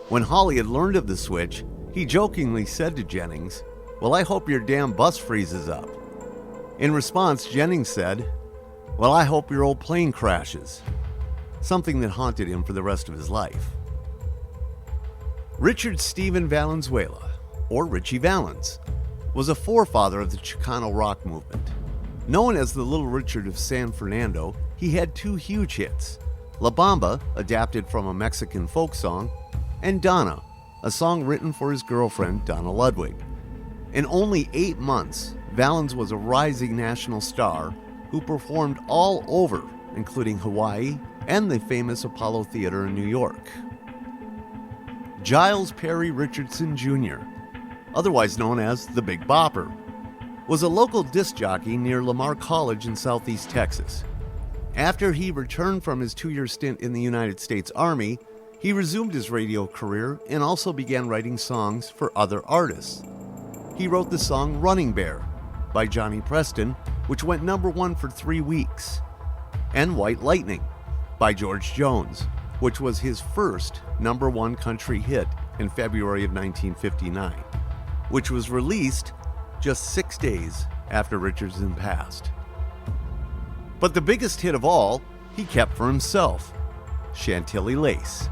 When Holly had learned of the switch, he jokingly said to Jennings, "Well, I hope your damn bus freezes up." In response, Jennings said, "Well, I hope your old plane crashes," something that haunted him for the rest of his life. Richard Stephen Valenzuela, or Ritchie Valens, was a forefather of the Chicano rock movement. Known as the Little Richard of San Fernando, he had 2 huge hits, La Bamba, adapted from a Mexican folk song, and Donna, a song written for his girlfriend, Donna Ludwig. In only 8 months, Valens was a rising national star who performed all over, including Hawaii and the famous Apollo Theater in New York. Giles Perry Richardson Jr., otherwise known as the Big Bopper, was a local disc jockey near Lamar College in southeast Texas. After he returned from his 2-year stint in the United States Army, he resumed his radio career and also began writing songs for other artists. He wrote the song Running Bear by Johnny Preston, which went number 1 for 3 weeks, and White Lightning by George Jones, which was his first number 1 country hit in February of 1959, which was released just 6 days after Richardson passed. But the biggest hit of all, he kept for himself, Chantilly Lace.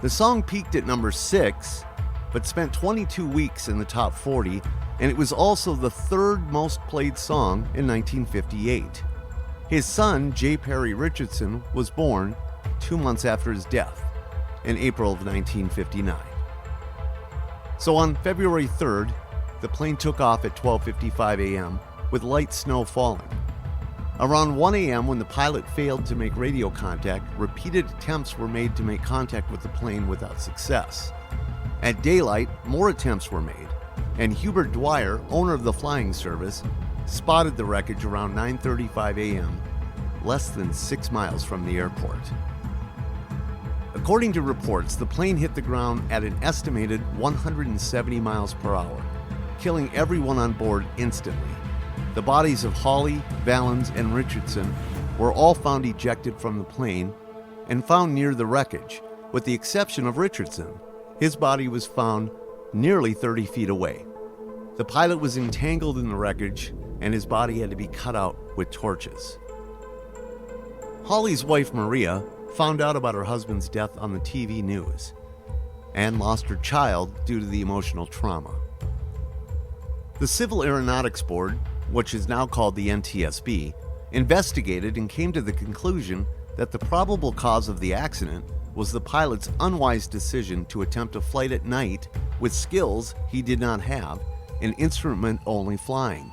The song peaked at number 6, but spent 22 weeks in the top 40, and it was also the 3rd most played song in 1958. His son, J. Perry Richardson, was born 2 months after his death, in April of 1959. So on February 3rd, the plane took off at 12:55 a.m. with light snow falling. Around 1 a.m., when the pilot failed to make radio contact, repeated attempts were made to make contact with the plane without success. At daylight, more attempts were made, and Hubert Dwyer, owner of the flying service, spotted the wreckage around 9:35 a.m., less than 6 miles from the airport. According to reports, the plane hit the ground at an estimated 170 miles per hour, killing everyone on board instantly. The bodies of Hawley, Valens, and Richardson were all found ejected from the plane and found near the wreckage, with the exception of Richardson. His body was found nearly 30 feet away. The pilot was entangled in the wreckage, and his body had to be cut out with torches. Hawley's wife, Maria, found out about her husband's death on the TV news and lost her child due to the emotional trauma. The Civil Aeronautics Board, which is now called the NTSB, investigated and came to the conclusion that the probable cause of the accident was the pilot's unwise decision to attempt a flight at night with skills he did not have in instrument-only flying,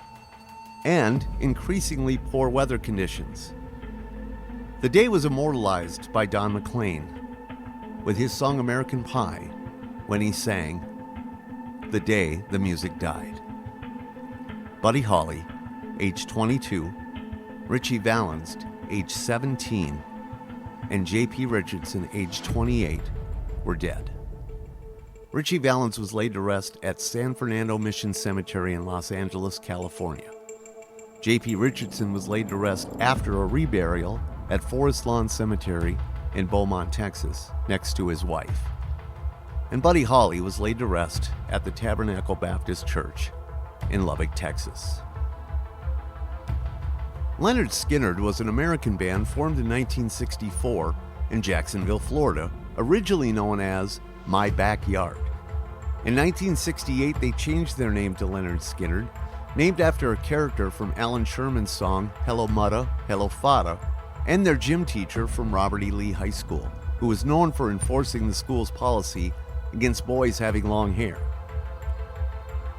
and increasingly poor weather conditions. The day was immortalized by Don McLean with his song American Pie when he sang, "The Day the Music Died." Buddy Holly, age 22, Richie Valens, age 17, and J.P. Richardson, age 28, were dead. Richie Valens was laid to rest at San Fernando Mission Cemetery in Los Angeles, California. J.P. Richardson was laid to rest after a reburial at Forest Lawn Cemetery in Beaumont, Texas, next to his wife. And Buddy Holly was laid to rest at the Tabernacle Baptist Church in Lubbock, Texas. Lynyrd Skynyrd was an American band formed in 1964 in Jacksonville, Florida, originally known as My Backyard. In 1968, they changed their name to Lynyrd Skynyrd, named after a character from Alan Sherman's song Hello Mutta, Hello Fata, and their gym teacher from Robert E. Lee High School, who was known for enforcing the school's policy against boys having long hair.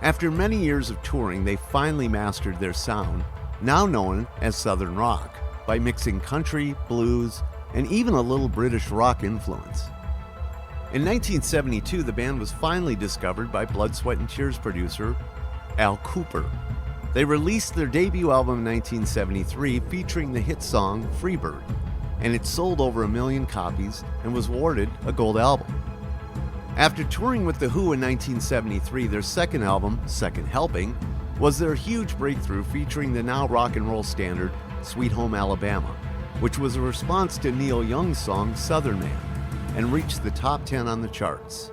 After many years of touring, they finally mastered their sound, now known as Southern rock, by mixing country, blues, and even a little British rock influence. In 1972, the band was finally discovered by Blood, Sweat and Tears producer Al Kooper. They released their debut album in 1973 featuring the hit song Freebird, and it sold over 1 million copies and was awarded a gold album. After touring with The Who in 1973, their second album, Second Helping, was their huge breakthrough featuring the now rock and roll standard Sweet Home Alabama, which was a response to Neil Young's song Southern Man, and reached the top 10 on the charts.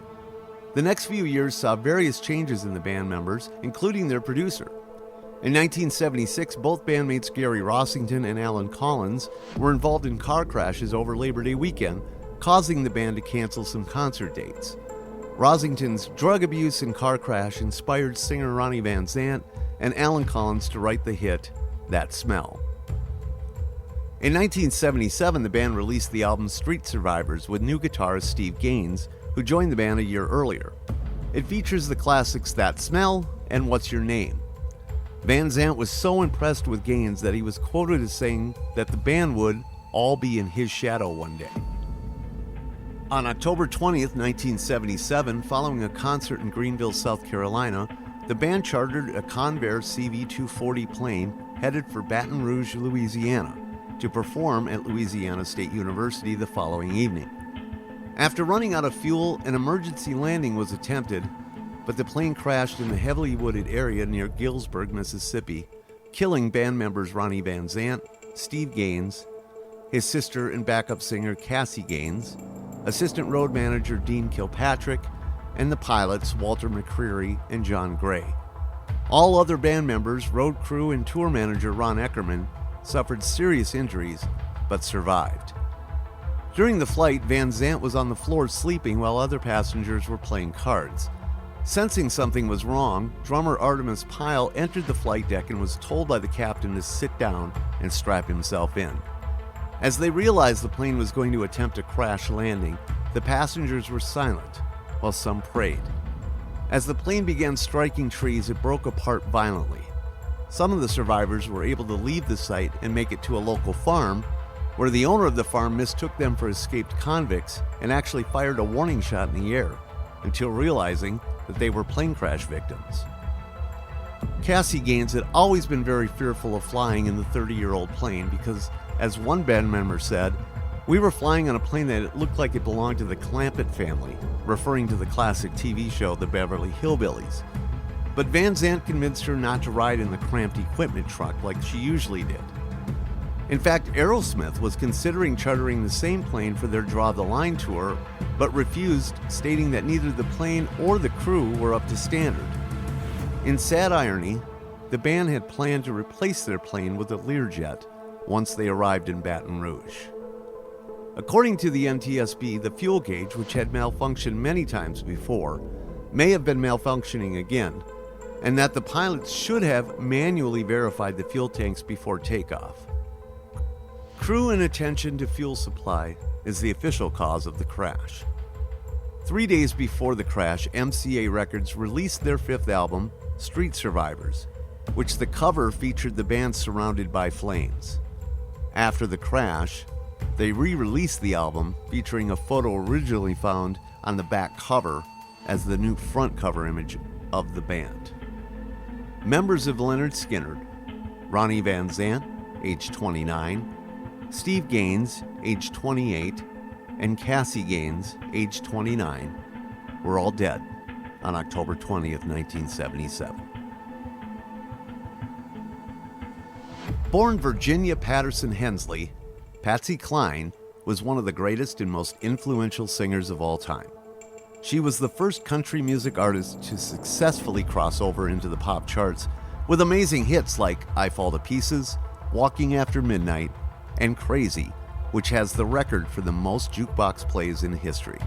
The next few years saw various changes in the band members, including their producer. In 1976, both bandmates Gary Rossington and Alan Collins were involved in car crashes over Labor Day weekend, causing the band to cancel some concert dates. Rossington's drug abuse and car crash inspired singer Ronnie Van Zant and Alan Collins to write the hit That Smell. In 1977, the band released the album Street Survivors with new guitarist Steve Gaines, who joined the band a year earlier. It features the classics That Smell and What's Your Name. Van Zandt was so impressed with Gaines that he was quoted as saying that the band would all be in his shadow one day. On October 20th, 1977, following a concert in Greenville, South Carolina, the band chartered a Convair CV-240 plane headed for Baton Rouge, Louisiana, to perform at Louisiana State University the following evening. After running out of fuel, an emergency landing was attempted, but the plane crashed in the heavily wooded area near Gillsburg, Mississippi, killing band members Ronnie Van Zant, Steve Gaines, his sister and backup singer Cassie Gaines, assistant road manager Dean Kilpatrick, and the pilots Walter McCreary and John Gray. All other band members, road crew, and tour manager Ron Eckerman suffered serious injuries but survived. During the flight, Van Zant was on the floor sleeping while other passengers were playing cards. Sensing something was wrong, drummer Artemis Pyle entered the flight deck and was told by the captain to sit down and strap himself in. As they realized the plane was going to attempt a crash landing, the passengers were silent, while some prayed. As the plane began striking trees, it broke apart violently. Some of the survivors were able to leave the site and make it to a local farm, where the owner of the farm mistook them for escaped convicts and actually fired a warning shot in the air, until realizing that they were plane crash victims. Cassie Gaines had always been very fearful of flying in the 30-year-old plane because, as one band member said, "We were flying on a plane that it looked like it belonged to the Clampett family," referring to the classic TV show The Beverly Hillbillies. But Van Zant convinced her not to ride in the cramped equipment truck like she usually did. In fact, Aerosmith was considering chartering the same plane for their Draw the Line tour, but refused, stating that neither the plane or the crew were up to standard. In sad irony, the band had planned to replace their plane with a Learjet once they arrived in Baton Rouge. According to the NTSB, the fuel gauge, which had malfunctioned many times before, may have been malfunctioning again, and that the pilots should have manually verified the fuel tanks before takeoff. Crew inattention to fuel supply is the official cause of the crash. 3 days before the crash, MCA Records released their fifth album, Street Survivors, which the cover featured the band surrounded by flames. After the crash, they re-released the album featuring a photo originally found on the back cover as the new front cover image of the band. Members of Lynyrd Skynyrd, Ronnie Van Zant, age 29, Steve Gaines, age 28, and Cassie Gaines, age 29, were all dead on October 20th, 1977. Born Virginia Patterson Hensley, Patsy Cline was one of the greatest and most influential singers of all time. She was the first country music artist to successfully cross over into the pop charts with amazing hits like I Fall to Pieces, Walking After Midnight, and Crazy, which has the record for the most jukebox plays in history.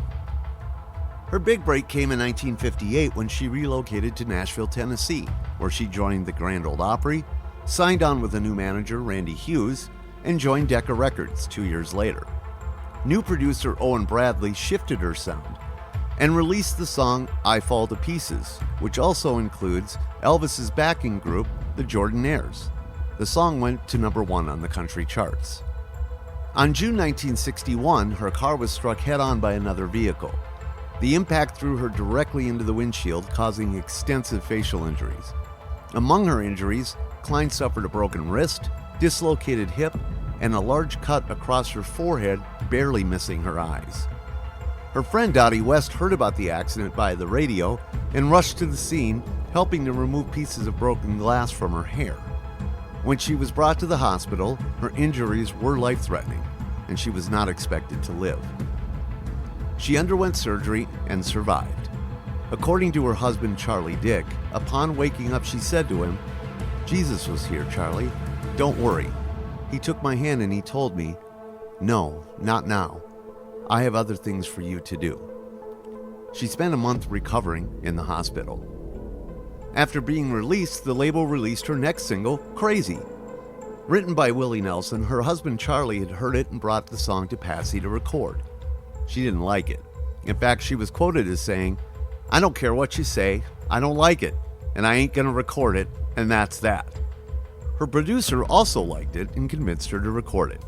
Her big break came in 1958 when she relocated to Nashville, Tennessee, where she joined the Grand Ole Opry, signed on with a new manager, Randy Hughes, and joined Decca Records 2 years later. New producer Owen Bradley shifted her sound and released the song I Fall to Pieces, which also includes Elvis's backing group, the Jordanaires. The song went to number 1 on the country charts. On June 1961, her car was struck head-on by another vehicle. The impact threw her directly into the windshield, causing extensive facial injuries. Among her injuries, Cline suffered a broken wrist, dislocated hip, and a large cut across her forehead, barely missing her eyes. Her friend Dottie West heard about the accident by the radio and rushed to the scene, helping to remove pieces of broken glass from her hair. When she was brought to the hospital, her injuries were life-threatening, and she was not expected to live. She underwent surgery and survived. According to her husband, Charlie Dick, upon waking up, she said to him, "Jesus was here, Charlie. Don't worry. He took my hand and he told me, 'No, not now. I have other things for you to do.'" She spent a month recovering in the hospital. After being released, the label released her next single, Crazy. Written by Willie Nelson, her husband Charlie had heard it and brought the song to Patsy to record. She didn't like it. In fact, she was quoted as saying, I don't care what you say, I don't like it, and I ain't gonna record it, and that's that. Her producer also liked it and convinced her to record it.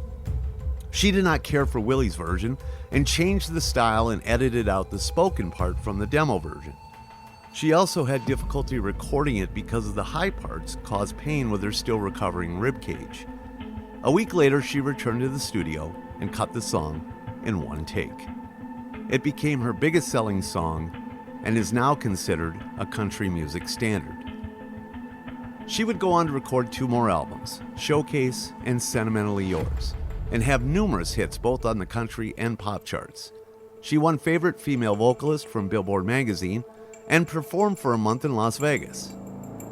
She did not care for Willie's version and changed the style and edited out the spoken part from the demo version. She also had difficulty recording it because of the high parts caused pain with her still recovering ribcage. A week later, she returned to the studio and cut the song in one take. It became her biggest selling song and is now considered a country music standard. She would go on to record 2 more albums, Showcase and Sentimentally Yours, and have numerous hits both on the country and pop charts. She won Favorite Female Vocalist from Billboard magazine and performed for a month in Las Vegas.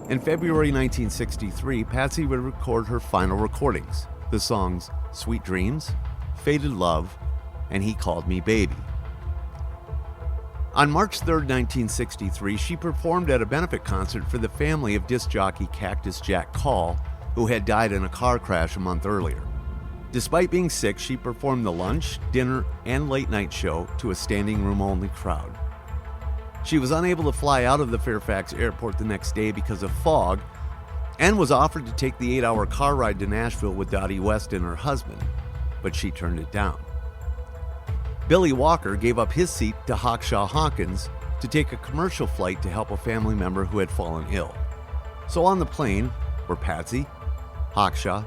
In February 1963, Patsy would record her final recordings, the songs Sweet Dreams, Faded Love, and He Called Me Baby. On March 3, 1963, she performed at a benefit concert for the family of disc jockey Cactus Jack Call, who had died in a car crash a month earlier. Despite being sick, she performed the lunch, dinner, and late-night show to a standing room-only crowd. She was unable to fly out of the Fairfax airport the next day because of fog, and was offered to take the 8-hour car ride to Nashville with Dottie West and her husband, but she turned it down. Billy Walker gave up his seat to Hawkshaw Hawkins to take a commercial flight to help a family member who had fallen ill. So on the plane were Patsy, Hawkshaw,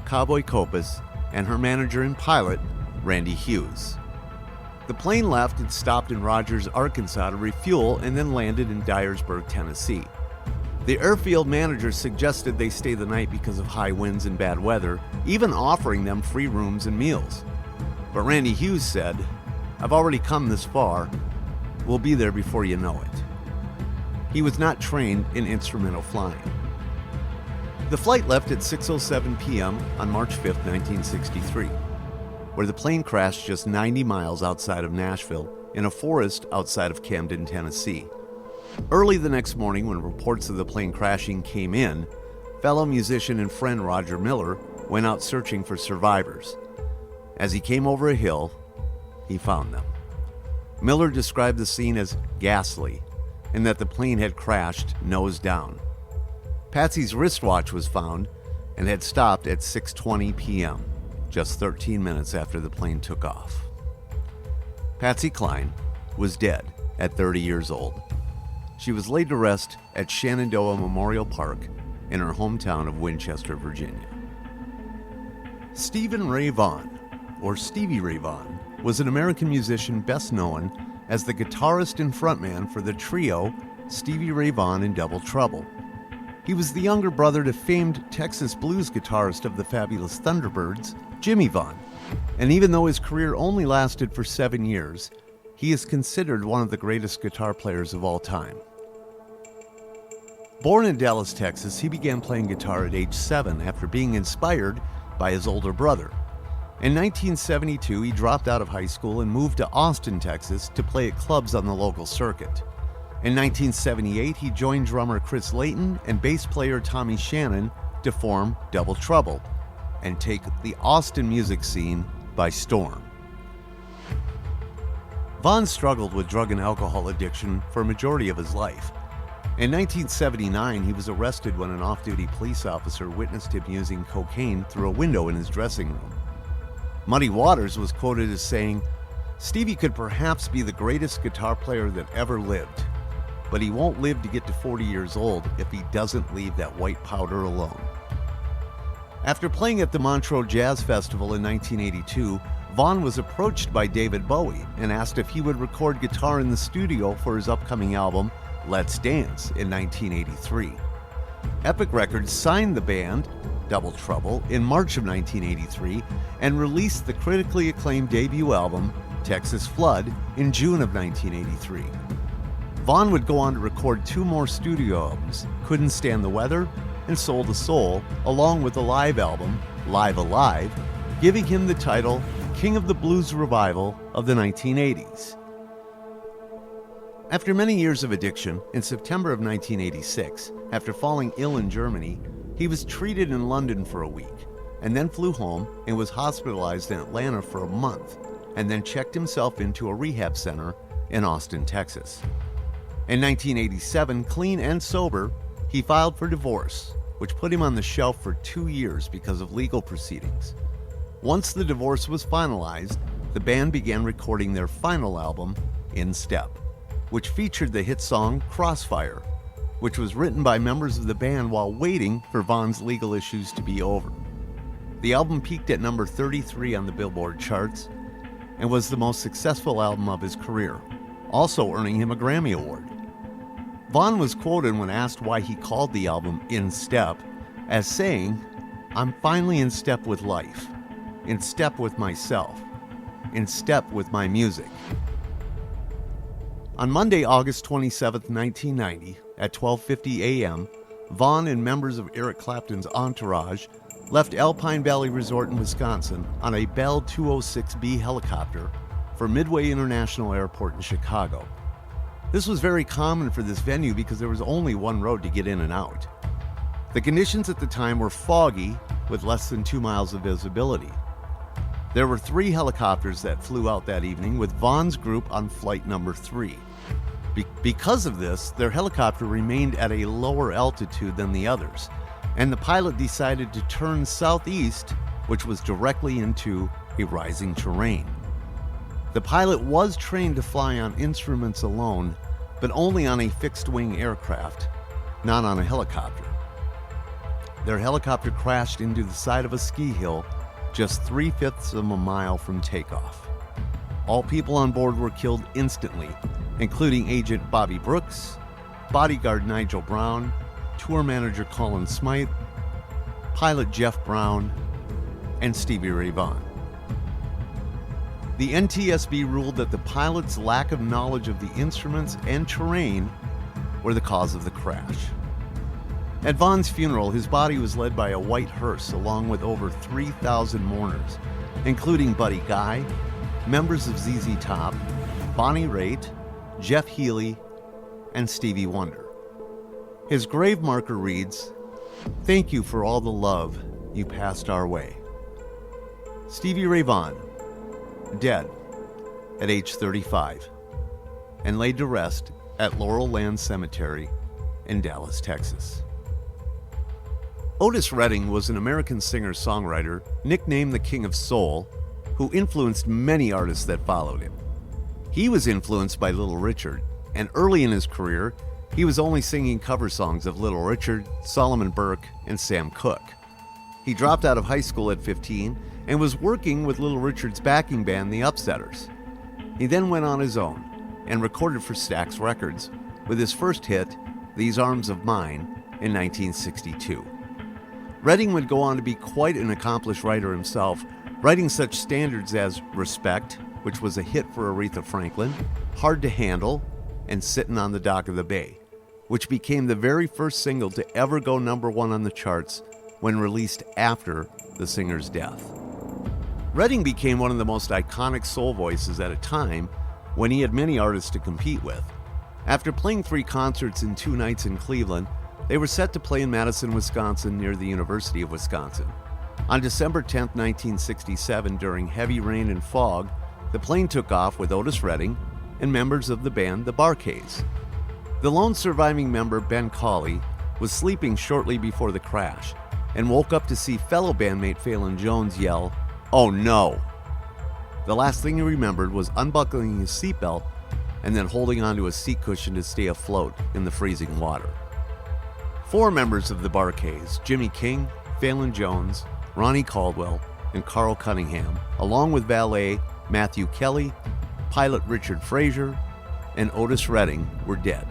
Cowboy Copas, and her manager and pilot, Randy Hughes. The plane left and stopped in Rogers, Arkansas to refuel and then landed in Dyersburg, Tennessee. The airfield manager suggested they stay the night because of high winds and bad weather, even offering them free rooms and meals. But Randy Hughes said, "I've already come this far. We'll be there before you know it." He was not trained in instrumental flying. The flight left at 6:07 p.m. on March 5, 1963, where the plane crashed just 90 miles outside of Nashville in a forest outside of Camden, Tennessee. Early the next morning, when reports of the plane crashing came in, fellow musician and friend Roger Miller went out searching for survivors. As he came over a hill, he found them. Miller described the scene as ghastly, and that the plane had crashed nose down. Patsy's wristwatch was found and had stopped at 6:20 p.m., just 13 minutes after the plane took off. Patsy Cline was dead at 30 years old. She was laid to rest at Shenandoah Memorial Park in her hometown of Winchester, Virginia. Stephen Ray Vaughan, or Stevie Ray Vaughan, was an American musician best known as the guitarist and frontman for the trio Stevie Ray Vaughan and Double Trouble. He was the younger brother to famed Texas blues guitarist of the Fabulous Thunderbirds, Jimmy Vaughan, and even though his career only lasted for 7 years, he is considered one of the greatest guitar players of all time. Born in Dallas, Texas, he began playing guitar at age 7 after being inspired by his older brother. In 1972, he dropped out of high school and moved to Austin, Texas to play at clubs on the local circuit. In 1978, he joined drummer Chris Layton and bass player Tommy Shannon to form Double Trouble and take the Austin music scene by storm. Vaughan struggled with drug and alcohol addiction for a majority of his life. In 1979, he was arrested when an off-duty police officer witnessed him using cocaine through a window in his dressing room. Muddy Waters was quoted as saying, "Stevie could perhaps be the greatest guitar player that ever lived, but he won't live to get to 40 years old if he doesn't leave that white powder alone." After playing at the Montreux Jazz Festival in 1982, Vaughan was approached by David Bowie and asked if he would record guitar in the studio for his upcoming album, Let's Dance, in 1983. Epic Records signed the band, Double Trouble, in March of 1983 and released the critically acclaimed debut album, Texas Flood, in June of 1983. Vaughan would go on to record 2 more studio albums, Couldn't Stand the Weather and Soul to Soul, along with a live album, Live Alive, giving him the title King of the Blues Revival of the 1980s. After many years of addiction, in September of 1986, after falling ill in Germany, he was treated in London for a week, and then flew home and was hospitalized in Atlanta for a month, and then checked himself into a rehab center in Austin, Texas. In 1987, clean and sober, he filed for divorce, which put him on the shelf for 2 years because of legal proceedings. Once the divorce was finalized, the band began recording their final album, In Step, which featured the hit song Crossfire, which was written by members of the band while waiting for Vaughn's legal issues to be over. The album peaked at number 33 on the Billboard charts and was the most successful album of his career, also earning him a Grammy Award. Vaughn was quoted when asked why he called the album In Step as saying, "I'm finally in step with life, in step with myself, in step with my music." On Monday, August 27, 1990, at 12:50 a.m., Vaughn and members of Eric Clapton's entourage left Alpine Valley Resort in Wisconsin on a Bell 206B helicopter for Midway International Airport in Chicago. This was very common for this venue because there was only one road to get in and out. The conditions at the time were foggy with less than 2 miles of visibility. There were 3 helicopters that flew out that evening with Vaughn's group on flight number 3. Because of this, their helicopter remained at a lower altitude than the others, and the pilot decided to turn southeast, which was directly into a rising terrain. The pilot was trained to fly on instruments alone, but only on a fixed-wing aircraft, not on a helicopter. Their helicopter crashed into the side of a ski hill just 3/5 of a mile from takeoff. All people on board were killed instantly, including Agent Bobby Brooks, bodyguard Nigel Brown, tour manager Colin Smythe, pilot Jeff Brown, and Stevie Ray Vaughan. The NTSB ruled that the pilot's lack of knowledge of the instruments and terrain were the cause of the crash. At Vaughn's funeral, his body was led by a white hearse along with over 3,000 mourners, including Buddy Guy, members of ZZ Top, Bonnie Raitt, Jeff Healey, and Stevie Wonder. His grave marker reads, "Thank you for all the love you passed our way." Stevie Ray Vaughan, dead at age 35, and laid to rest at Laurel Land Cemetery in Dallas, Texas. Otis Redding was an American singer-songwriter, nicknamed the King of Soul, who influenced many artists that followed him. He was influenced by Little Richard, and early in his career, he was only singing cover songs of Little Richard, Solomon Burke, and Sam Cooke. He dropped out of high school at 15 and was working with Little Richard's backing band, the Upsetters. He then went on his own and recorded for Stax Records with his first hit, These Arms of Mine, in 1962. Redding would go on to be quite an accomplished writer himself, writing such standards as Respect, which was a hit for Aretha Franklin, Hard to Handle, and Sittin' on the Dock of the Bay, which became the very first single to ever go number 1 on the charts when released after the singer's death. Redding became one of the most iconic soul voices at a time when he had many artists to compete with. After playing 3 concerts in 2 nights in Cleveland, they were set to play in Madison, Wisconsin, near the University of Wisconsin. On December 10, 1967, during heavy rain and fog, the plane took off with Otis Redding and members of the band The Bar-Kays. The lone surviving member, Ben Cauley, was sleeping shortly before the crash and woke up to see fellow bandmate Phelan Jones yell, "Oh no!" The last thing he remembered was unbuckling his seatbelt and then holding onto a seat cushion to stay afloat in the freezing water. 4 members of the Bar-Kays, Jimmy King, Phelan Jones, Ronnie Caldwell, and Carl Cunningham, along with valet Matthew Kelly, pilot Richard Frazier, and Otis Redding, were dead.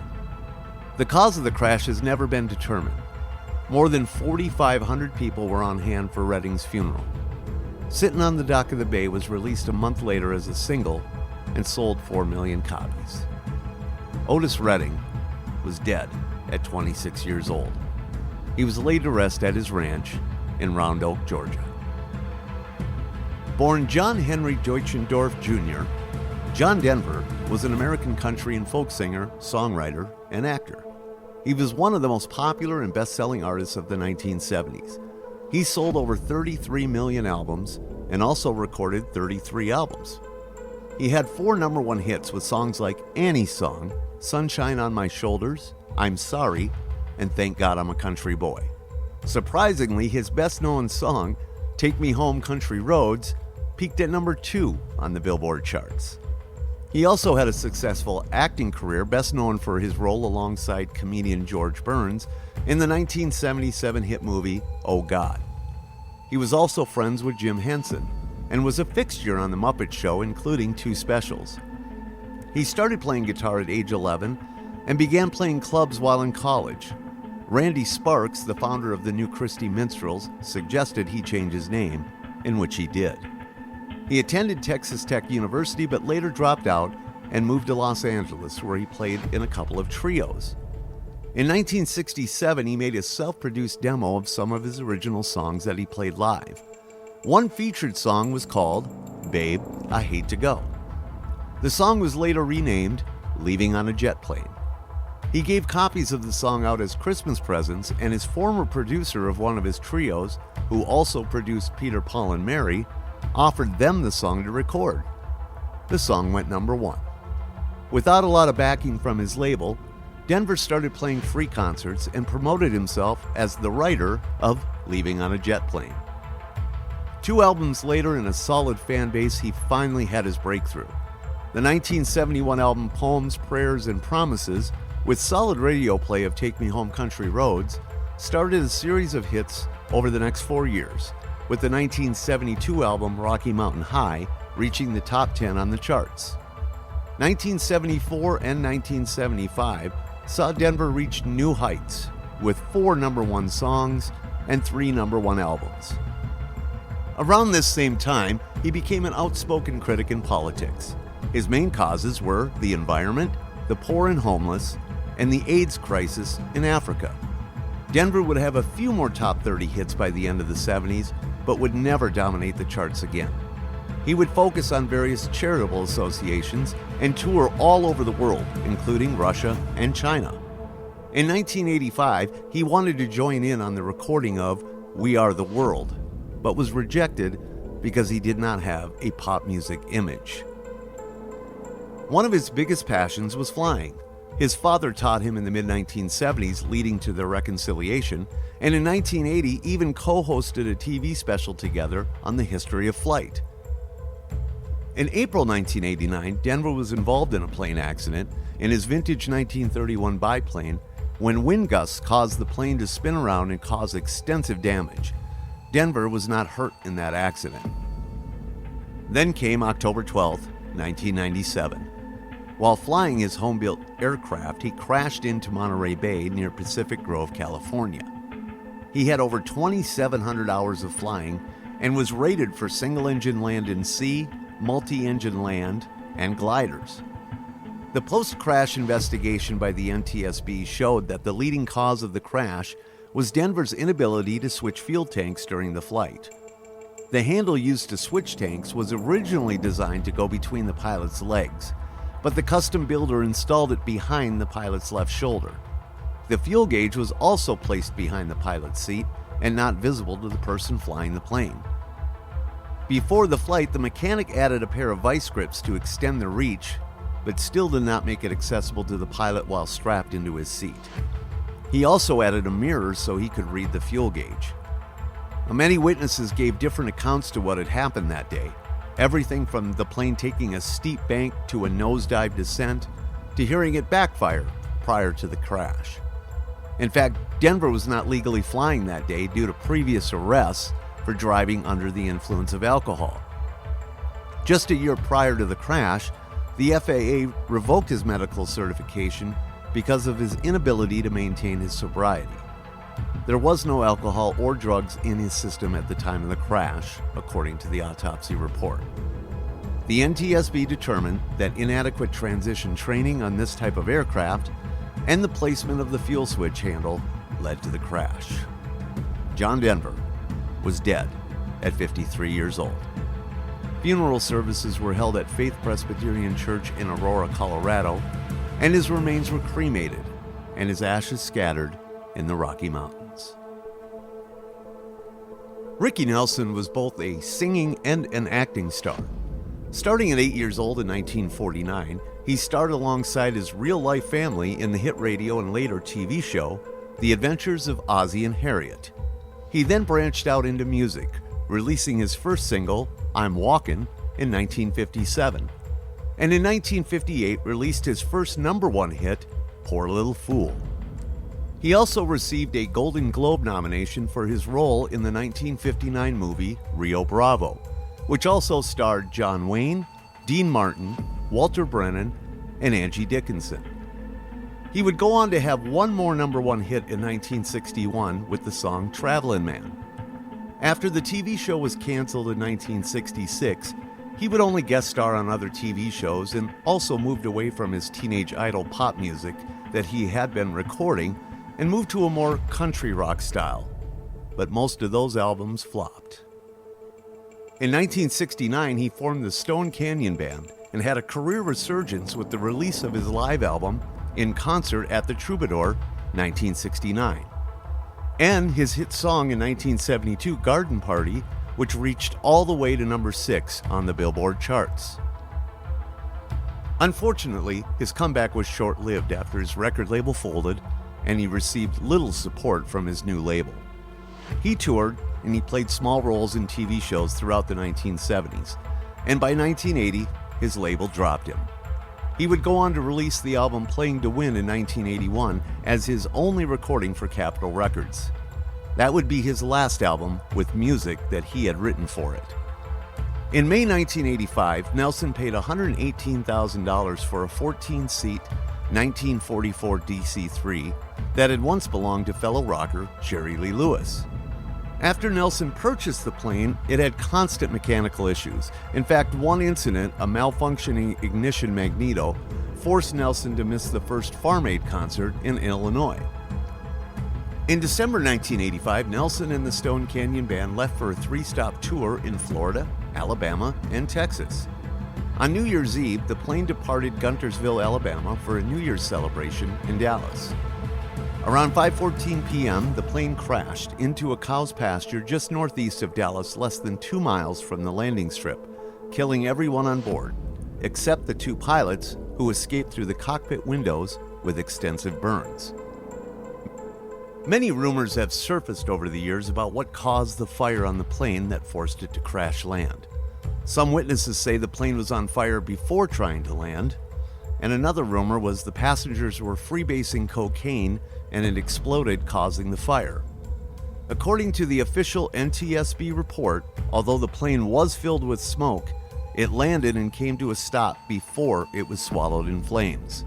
The cause of the crash has never been determined. More than 4,500 people were on hand for Redding's funeral. Sittin' on the Dock of the Bay was released a month later as a single and sold 4 million copies. Otis Redding was dead at 26 years old. He was laid to rest at his ranch in Round Oak, Georgia. Born John Henry Deutschendorf Jr., John Denver was an American country and folk singer, songwriter, and actor. He was one of the most popular and best-selling artists of the 1970s. He sold over 33 million albums and also recorded 33 albums. He had 4 number 1 hits with songs like Annie's Song, Sunshine on My Shoulders, I'm Sorry, and Thank God I'm a Country Boy. Surprisingly, his best-known song, Take Me Home Country Roads, peaked at number 2 on the Billboard charts. He also had a successful acting career, best known for his role alongside comedian George Burns in the 1977 hit movie Oh God. He was also friends with Jim Henson and was a fixture on The Muppet Show, including 2 specials. He started playing guitar at age 11 and began playing clubs while in college. Randy Sparks, the founder of the New Christy Minstrels, suggested he change his name, in which he did. He attended Texas Tech University but later dropped out and moved to Los Angeles, where he played in a couple of trios. In 1967, he made a self-produced demo of some of his original songs that he played live. One featured song was called Babe, I Hate to Go. The song was later renamed Leaving on a Jet Plane. He gave copies of the song out as Christmas presents, and his former producer of one of his trios, who also produced Peter, Paul, and Mary, offered them the song to record. The song went number 1. Without a lot of backing from his label, Denver started playing free concerts and promoted himself as the writer of Leaving on a Jet Plane. 2 albums later and a solid fan base, he finally had his breakthrough. The 1971 album Poems, Prayers, and Promises, with solid radio play of Take Me Home Country Roads, started a series of hits over the next 4 years, with the 1972 album Rocky Mountain High reaching the top 10 on the charts. 1974 and 1975 saw Denver reach new heights, with 4 number 1 songs and 3 number 1 albums. Around this same time, he became an outspoken critic in politics. His main causes were the environment, the poor and homeless, and the AIDS crisis in Africa. Denver would have a few more top 30 hits by the end of the 70s, but would never dominate the charts again. He would focus on various charitable associations and tour all over the world, including Russia and China. In 1985, he wanted to join in on the recording of We Are the World, but was rejected because he did not have a pop music image. One of his biggest passions was flying. His father taught him in the mid-1970s, leading to their reconciliation, and in 1980 even co-hosted a TV special together on the history of flight. In April 1989, Denver was involved in a plane accident in his vintage 1931 biplane when wind gusts caused the plane to spin around and cause extensive damage. Denver was not hurt in that accident. Then came October 12, 1997. While flying his home-built aircraft, he crashed into Monterey Bay near Pacific Grove, California. He had over 2,700 hours of flying and was rated for single-engine land and sea, multi-engine land, and gliders. The post-crash investigation by the NTSB showed that the leading cause of the crash was Denver's inability to switch fuel tanks during the flight. The handle used to switch tanks was originally designed to go between the pilot's legs, but the custom builder installed it behind the pilot's left shoulder. The fuel gauge was also placed behind the pilot's seat and not visible to the person flying the plane. Before the flight, the mechanic added a pair of vice grips to extend the reach, but still did not make it accessible to the pilot while strapped into his seat. He also added a mirror so he could read the fuel gauge. Many witnesses gave different accounts to what had happened that day. Everything from the plane taking a steep bank to a nosedive descent, to hearing it backfire prior to the crash. In fact, Denver was not legally flying that day due to previous arrests for driving under the influence of alcohol. Just a year prior to the crash, the FAA revoked his medical certification because of his inability to maintain his sobriety. There was no alcohol or drugs in his system at the time of the crash, according to the autopsy report. The NTSB determined that inadequate transition training on this type of aircraft and the placement of the fuel switch handle led to the crash. John Denver was dead at 53 years old. Funeral services were held at Faith Presbyterian Church in Aurora, Colorado, and his remains were cremated and his ashes scattered in the Rocky Mountains. Ricky Nelson was both a singing and an acting star. Starting at 8 years old in 1949, he starred alongside his real-life family in the hit radio and later TV show, The Adventures of Ozzie and Harriet. He then branched out into music, releasing his first single, I'm Walkin', in 1957, and in 1958 released his first #1 hit, Poor Little Fool. He also received a Golden Globe nomination for his role in the 1959 movie Rio Bravo, which also starred John Wayne, Dean Martin, Walter Brennan, and Angie Dickinson. He would go on to have one more #1 hit in 1961 with the song Travelin' Man. After the TV show was canceled in 1966, he would only guest star on other TV shows and also moved away from his Teenage Idol pop music that he had been recording and moved to a more country rock style. But most of those albums flopped. In 1969, he formed the Stone Canyon Band and had a career resurgence with the release of his live album, In Concert at the Troubadour, 1969. And his hit song in 1972, Garden Party, which reached all the way to #6 on the Billboard charts. Unfortunately, his comeback was short-lived after his record label folded and he received little support from his new label. He toured and he played small roles in TV shows throughout the 1970s, and by 1980, his label dropped him. He would go on to release the album Playing to Win in 1981 as his only recording for Capitol Records. That would be his last album with music that he had written for it. In May 1985, Nelson paid $118,000 for a 14-seat 1944 DC-3 that had once belonged to fellow rocker Jerry Lee Lewis. After Nelson purchased the plane, it had constant mechanical issues. In fact, one incident, a malfunctioning ignition magneto, forced Nelson to miss the first Farm Aid concert in Illinois. In December 1985, Nelson and the Stone Canyon Band left for a 3-stop tour in Florida, Alabama, and Texas. On New Year's Eve, the plane departed Guntersville, Alabama for a New Year's celebration in Dallas. Around 5:14 p.m., the plane crashed into a cow's pasture just northeast of Dallas, less than 2 miles from the landing strip, killing everyone on board, except the 2 pilots who escaped through the cockpit windows with extensive burns. Many rumors have surfaced over the years about what caused the fire on the plane that forced it to crash land. Some witnesses say the plane was on fire before trying to land, and another rumor was the passengers were freebasing cocaine and it exploded, causing the fire. According to the official NTSB report, although the plane was filled with smoke, it landed and came to a stop before it was swallowed in flames.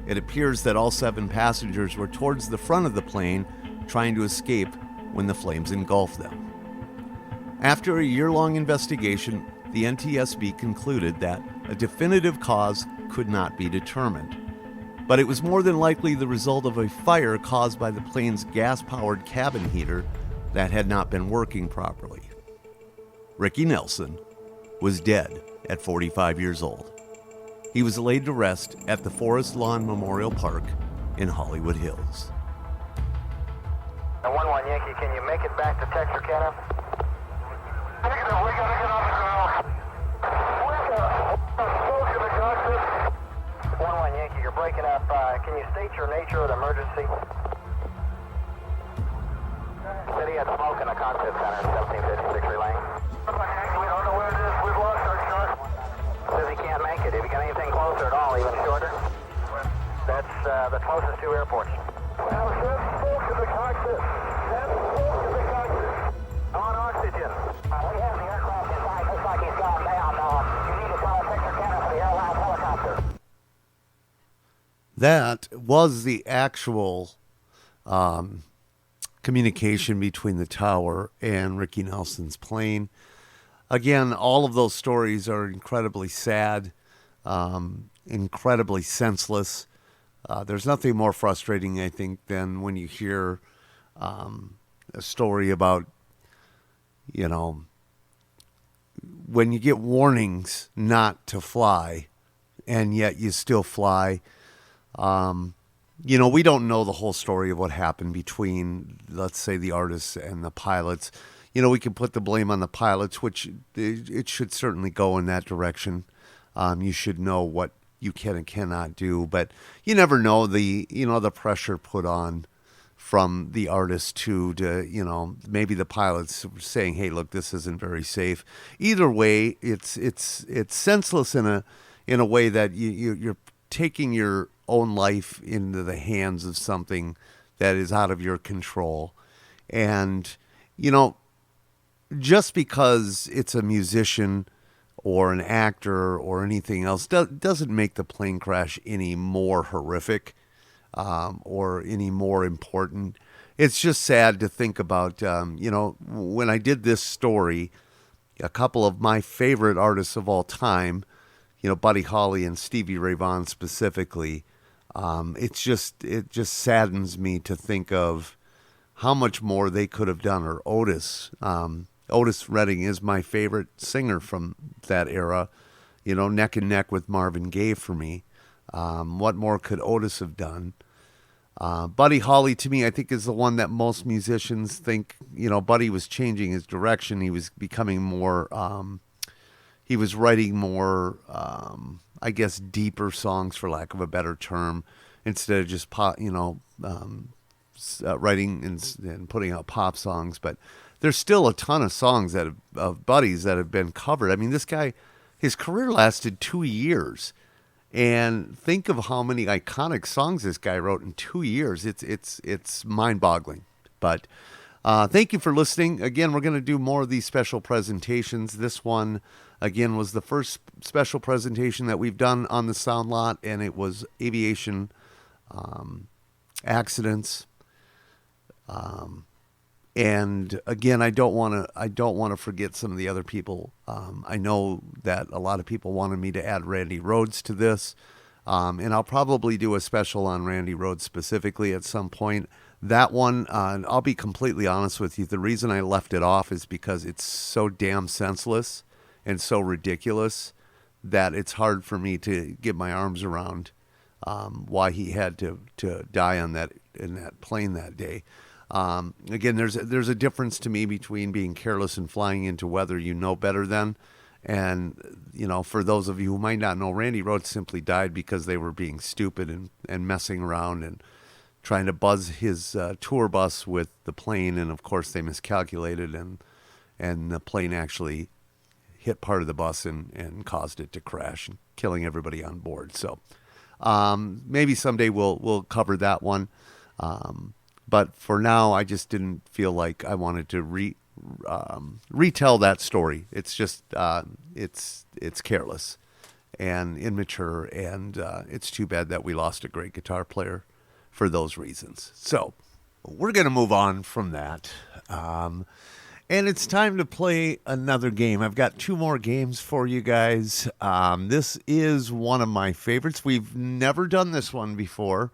It appears that all 7 passengers were towards the front of the plane, trying to escape when the flames engulfed them. After a year-long investigation, the NTSB concluded that a definitive cause could not be determined, but it was more than likely the result of a fire caused by the plane's gas-powered cabin heater that had not been working properly. Ricky Nelson was dead at 45 years old. He was laid to rest at the Forest Lawn Memorial Park in Hollywood Hills. 1-1 Yankee, can you make it back to Texarkana? Negative, we gotta get on the ground. 1-1 Yankee, you're breaking up. Can you state your nature of the emergency? Said he had smoke in the concept center, 1756 relaying. We don't know where it is. We've lost our shot. Says he can't make it. Have you got anything closer at all, even shorter? That's the closest 2 airports. Well, there's smoke in the cockpit. There's smoke in the cockpit. On oxygen. We have the aircraft inside. Looks like he's gone down. You need to call Texarkana for the airline helicopter. That was the actual communication between the tower and Ricky Nelson's plane. Again, all of those stories are incredibly sad, incredibly senseless. There's nothing more frustrating, I think, than when you hear a story about, when you get warnings not to fly, and yet you still fly. We don't know the whole story of what happened between, let's say, the artists and the pilots. we can put the blame on the pilots, which it should certainly go in that direction. You should know what you can and cannot do, but you never know the pressure put on from the artist to maybe the pilots saying, hey, look, this isn't very safe. Either way, it's senseless in a way that you're taking your own life into the hands of something that is out of your control. And, just because it's a musician or an actor or anything else doesn't make the plane crash any more horrific or any more important. It's just sad to think about, when I did this story, a couple of my favorite artists of all time, Buddy Holly and Stevie Ray Vaughan specifically, it just saddens me to think of how much more they could have done. Or Otis. Otis Redding is my favorite singer from that era, neck and neck with Marvin Gaye for me. What more could Otis have done? Buddy Holly, to me, I think is the one that most musicians think, Buddy was changing his direction. He was becoming more, he was writing more, I guess, deeper songs, for lack of a better term, instead of just pop, writing and putting out pop songs. But there's still a ton of songs of Buddy's that have been covered. I mean, this guy, his career lasted 2 years. And think of how many iconic songs this guy wrote in 2 years. It's mind-boggling. But thank you for listening. Again, we're going to do more of these special presentations. This one, again, was the first special presentation that we've done on the SoundLott, and it was aviation accidents. And again, I don't want to forget some of the other people. I know that a lot of people wanted me to add Randy Rhoads to this, and I'll probably do a special on Randy Rhoads specifically at some point. That one, I'll be completely honest with you, the reason I left it off is because it's so damn senseless and so ridiculous that it's hard for me to get my arms around why he had to die in that plane that day. Again, there's a difference to me between being careless and flying into weather you know better than. And, for those of you who might not know, Randy Rhoads simply died because they were being stupid and messing around and trying to buzz his tour bus with the plane. And, of course, they miscalculated and the plane actually hit part of the bus and caused it to crash, killing everybody on board. So maybe someday we'll cover that one. But for now, I just didn't feel like I wanted to retell that story. It's just it's careless and immature, and it's too bad that we lost a great guitar player for those reasons. So we're going to move on from that, and it's time to play another game. I've got 2 more games for you guys. This is one of my favorites. We've never done this one before.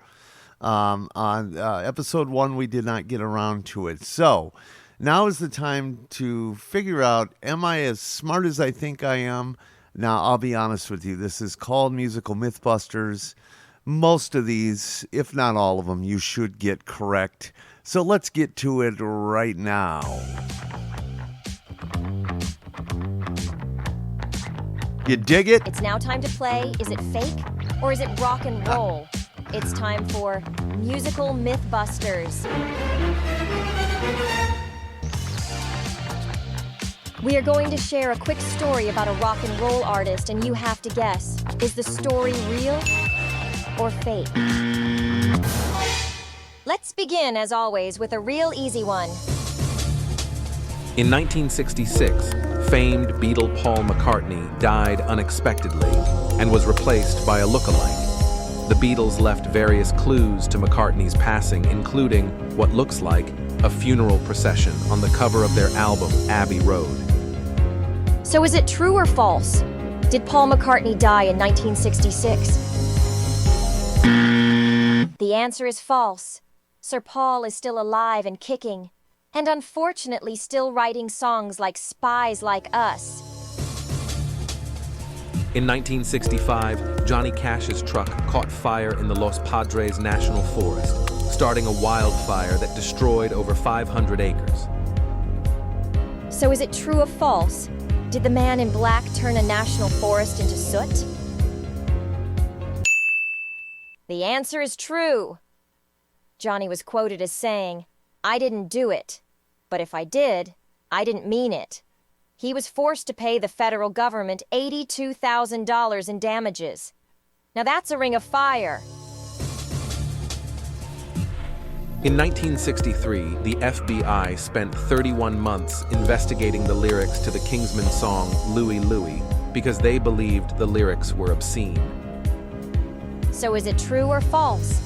On episode 1, we did not get around to it. So now is the time to figure out, am I as smart as I think I am? Now, I'll be honest with you. This is called Musical Mythbusters. Most of these, if not all of them, you should get correct. So let's get to it right now. You dig it? It's now time to play. Is it fake or is it rock and roll? It's time for Musical Mythbusters. We are going to share a quick story about a rock and roll artist, and you have to guess, is the story real or fake? Let's begin, as always, with a real easy one. In 1966, famed Beatle Paul McCartney died unexpectedly and was replaced by a lookalike. The Beatles left various clues to McCartney's passing, including what looks like a funeral procession on the cover of their album, Abbey Road. So is it true or false? Did Paul McCartney die in 1966? The answer is false. Sir Paul is still alive and kicking, and unfortunately still writing songs like Spies Like Us. In 1965, Johnny Cash's truck caught fire in the Los Padres National Forest, starting a wildfire that destroyed over 500 acres. So is it true or false? Did the man in black turn a national forest into soot? The answer is true. Johnny was quoted as saying, "I didn't do it, but if I did, I didn't mean it." He was forced to pay the federal government $82,000 in damages. Now that's a ring of fire. In 1963, the FBI spent 31 months investigating the lyrics to the Kingsmen song Louie Louie because they believed the lyrics were obscene. So is it true or false?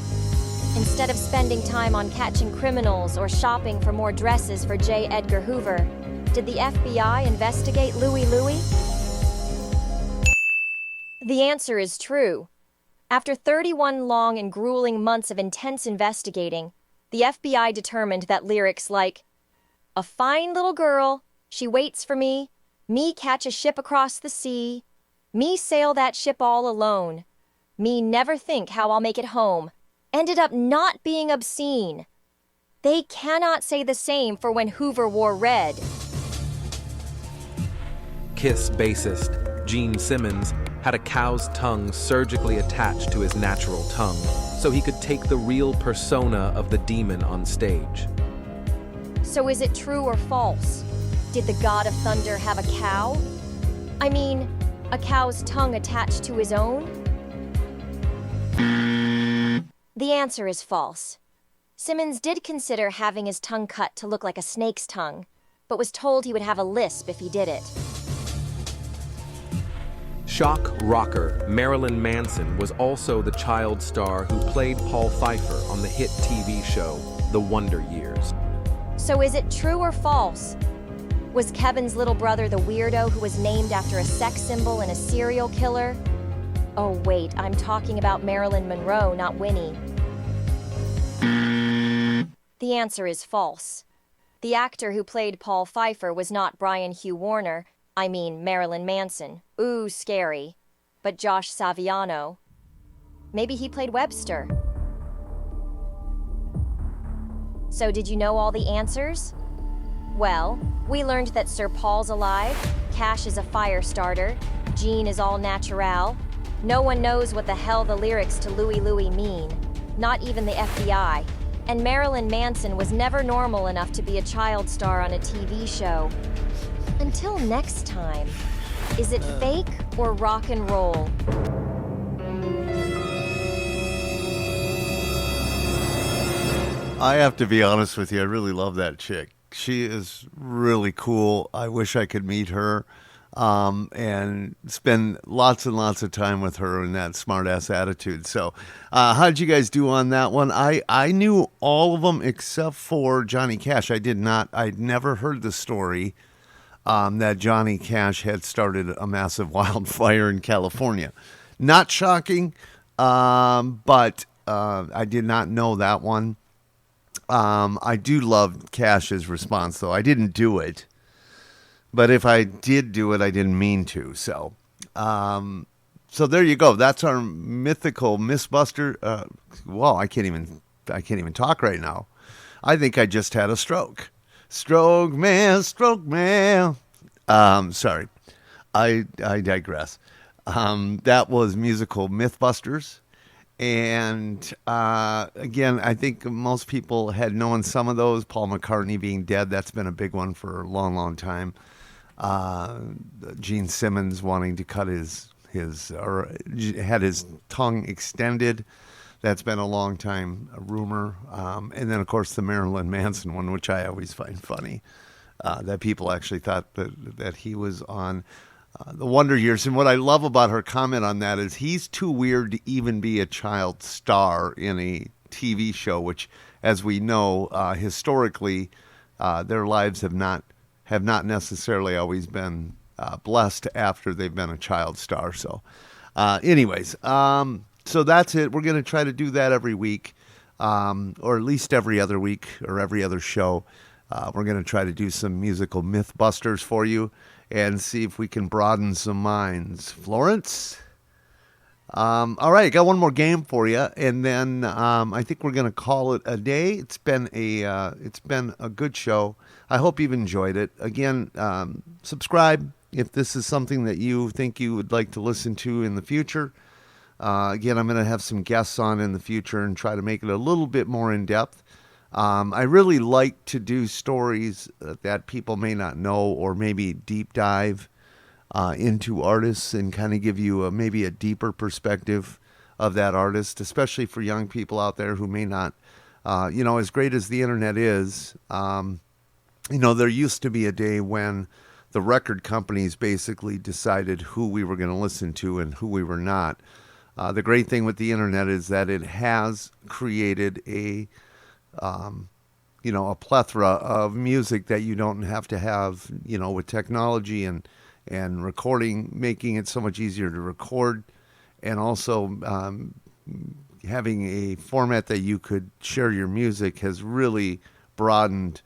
Instead of spending time on catching criminals or shopping for more dresses for J. Edgar Hoover, did the FBI investigate Louie Louie? The answer is true. After 31 long and grueling months of intense investigating, the FBI determined that lyrics like, "A fine little girl, she waits for me catch a ship across the sea, me sail that ship all alone, me never think how I'll make it home," ended up not being obscene. They cannot say the same for When Hoover Wore Red. Kiss bassist Gene Simmons had a cow's tongue surgically attached to his natural tongue so he could take the real persona of the demon on stage. So is it true or false? Did the God of Thunder have a cow? I mean, a cow's tongue attached to his own? The answer is false. Simmons did consider having his tongue cut to look like a snake's tongue, but was told he would have a lisp if he did it. Shock rocker Marilyn Manson was also the child star who played Paul Pfeiffer on the hit TV show The Wonder Years. So is it true or false? Was Kevin's little brother the weirdo who was named after a sex symbol and a serial killer? Oh wait, I'm talking about Marilyn Monroe, not Winnie. The answer is false. The actor who played Paul Pfeiffer was not Brian Hugh Warner, I mean Marilyn Manson. Ooh, scary. But Josh Saviano. Maybe he played Webster. So did you know all the answers? Well, we learned that Sir Paul's alive, Cash is a fire starter, Gene is all natural. No one knows what the hell the lyrics to Louie Louie mean, not even the FBI. And Marilyn Manson was never normal enough to be a child star on a TV show. Until next time, is it fake or rock and roll? I have to be honest with you, I really love that chick. She is really cool. I wish I could meet her and spend lots and lots of time with her in that smart-ass attitude. So how'd you guys do on that one? I knew all of them except for Johnny Cash. I'd never heard the story that Johnny Cash had started a massive wildfire in California. Not shocking, but I did not know that one. I do love Cash's response, though. I didn't do it, but if I did do it, I didn't mean to. So there you go. That's our mythical Mythbuster. Well, I can't even talk right now. I think I just had a stroke. Stroke man. Sorry, I digress. That was musical Mythbusters. And again, I think most people had known some of those. Paul McCartney being dead, that's been a big one for a long, long time. Gene Simmons wanting to cut or had his tongue extended. That's been a long time rumor. And then, of course, the Marilyn Manson one, which I always find funny, that people actually thought that he was on The Wonder Years. And what I love about her comment on that is he's too weird to even be a child star in a TV show, which, as we know, historically, their lives have not necessarily always been blessed after they've been a child star. So anyways, so that's it. We're going to try to do that every week, or at least every other week or every other show. We're going to try to do some musical Mythbusters for you and see if we can broaden some minds. Florence, All right, I got one more game for you, and then I think we're going to call it a day. It's been a good show. I hope you've enjoyed it. Again, subscribe if this is something that you think you would like to listen to in the future. Again, I'm going to have some guests on in the future and try to make it a little bit more in depth. I really like to do stories that people may not know, or maybe deep dive into artists and kind of give you maybe a deeper perspective of that artist, especially for young people out there who may not, as great as the internet is, there used to be a day when the record companies basically decided who we were going to listen to and who we were not. The great thing with the internet is that it has created a plethora of music that you don't have to have, with technology and recording, making it so much easier to record, and also having a format that you could share your music has really broadened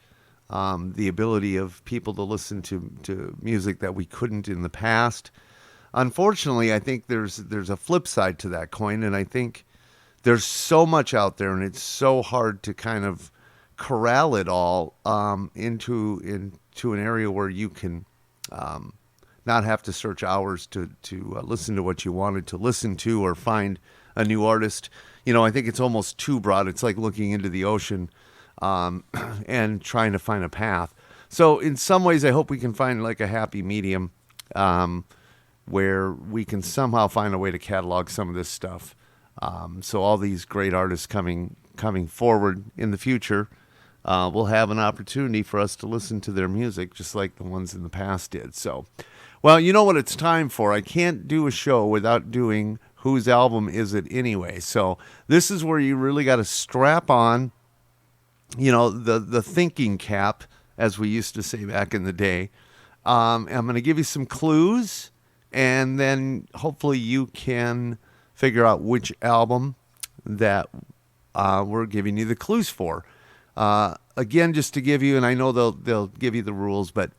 the ability of people to listen to music that we couldn't in the past. Unfortunately, I think there's a flip side to that coin, and I think there's so much out there, and it's so hard to kind of corral it all into an area where you can not have to search hours to listen to what you wanted to listen to or find a new artist. I think it's almost too broad. It's like looking into the ocean and trying to find a path. So in some ways, I hope we can find like a happy medium where we can somehow find a way to catalog some of this stuff. So all these great artists coming forward in the future will have an opportunity for us to listen to their music just like the ones in the past did. So, well, you know what it's time for. I can't do a show without doing Whose Album Is It Anyway? So this is where you really got to strap on, the thinking cap, as we used to say back in the day. I'm going to give you some clues, and then hopefully you can figure out which album that we're giving you the clues for. Again, just to give you, and I know they'll give you the rules, but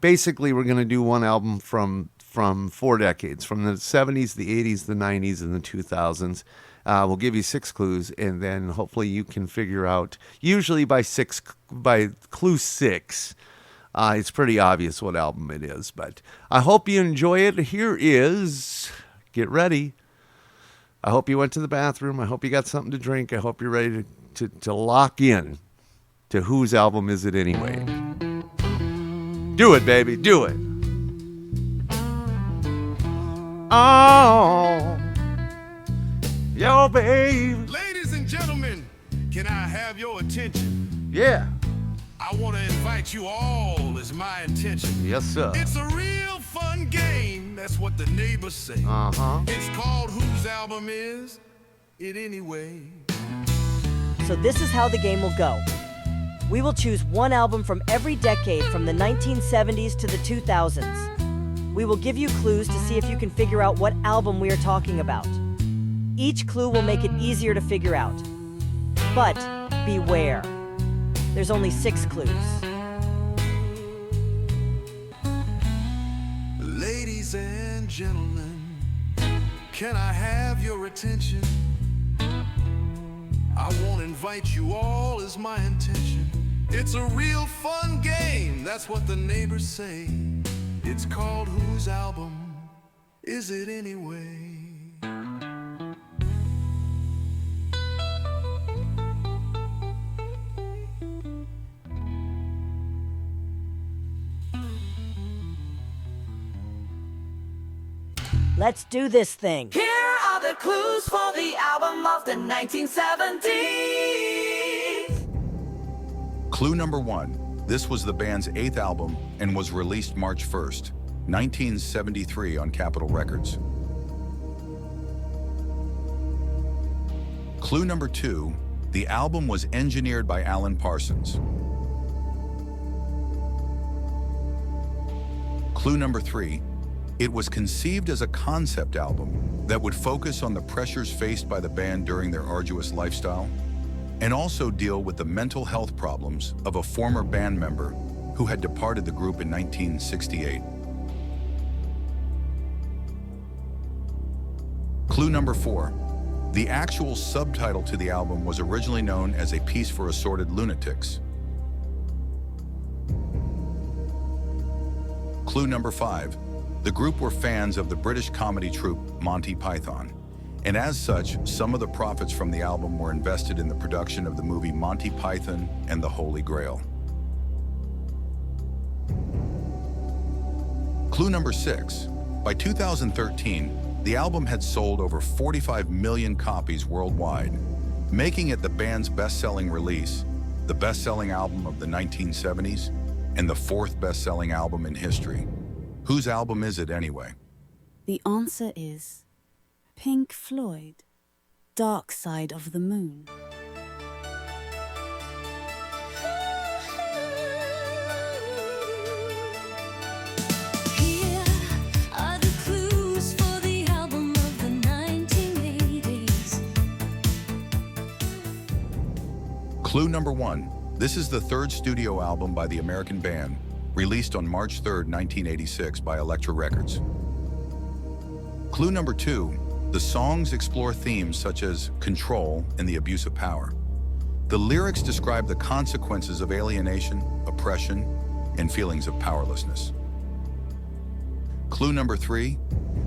basically we're going to do one album from 4 decades, from the 70s, the 80s, the 90s, and the 2000s. We'll give you 6 clues, and then hopefully you can figure out, usually by clue 6, it's pretty obvious what album it is. But I hope you enjoy it. Here is, get ready. I hope you went to the bathroom. I hope you got something to drink. I hope you're ready to lock in to Whose Album Is It Anyway? Do it, baby. Do it. Oh, yo, baby. Ladies and gentlemen, can I have your attention? Yeah. I want to invite you all as my intention. Yes, sir. It's a real fun game. That's what the neighbors say. Uh-huh. It's called Whose Album Is It Anyway? So this is how the game will go. We will choose one album from every decade from the 1970s to the 2000s. We will give you clues to see if you can figure out what album we are talking about. Each clue will make it easier to figure out. But beware. There's only 6 clues. Ladies and gentlemen, can I have your attention? I want to invite you all as my intention. It's a real fun game, that's what the neighbors say. It's called Whose Album Is It Anyway? Let's do this thing. Here are the clues for the album of the 1970s. Clue number 1. This was the band's 8th album and was released March 1st, 1973 on Capitol Records. Clue number 2. The album was engineered by Alan Parsons. Clue number 3. It was conceived as a concept album that would focus on the pressures faced by the band during their arduous lifestyle and also deal with the mental health problems of a former band member who had departed the group in 1968. Clue number 4. The actual subtitle to the album was originally known as A Piece for Assorted Lunatics. Clue number 5. The group were fans of the British comedy troupe Monty Python, and as such, some of the profits from the album were invested in the production of the movie Monty Python and the Holy Grail. Clue number 6. By 2013, the album had sold over 45 million copies worldwide, making it the band's best-selling release, the best-selling album of the 1970s, and the 4th best-selling album in history. Whose album is it anyway? The answer is Pink Floyd, Dark Side of the Moon. Here are the clues for the album of the 1980s. Clue number 1. This is the 3rd studio album by the American band, released on March 3, 1986 by Elektra Records. Clue number 2. The songs explore themes such as control and the abuse of power. The lyrics describe the consequences of alienation, oppression, and feelings of powerlessness. Clue number 3.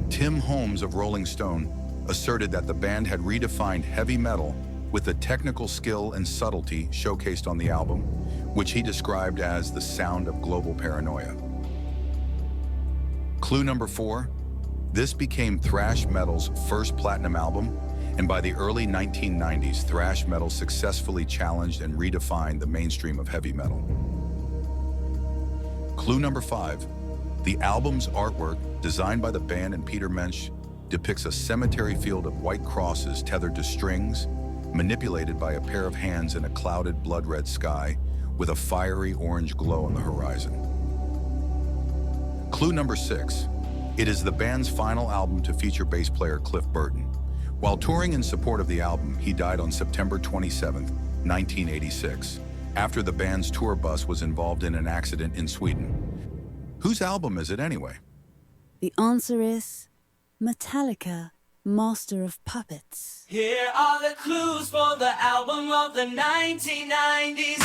Tim Holmes of Rolling Stone asserted that the band had redefined heavy metal with the technical skill and subtlety showcased on the album, which he described as the sound of global paranoia. Clue number 4. This became thrash metal's first platinum album, and by the early 1990s, thrash metal successfully challenged and redefined the mainstream of heavy metal. Clue number 5. The album's artwork, designed by the band and Peter Mensch, depicts a cemetery field of white crosses tethered to strings, manipulated by a pair of hands in a clouded blood-red sky with a fiery orange glow on the horizon. Clue number 6. It is the band's final album to feature bass player Cliff Burton. While touring in support of the album, he died on September 27, 1986, after the band's tour bus was involved in an accident in Sweden. Whose album is it anyway? The answer is Metallica, Master of Puppets. Here are the clues for the album of the 1990s.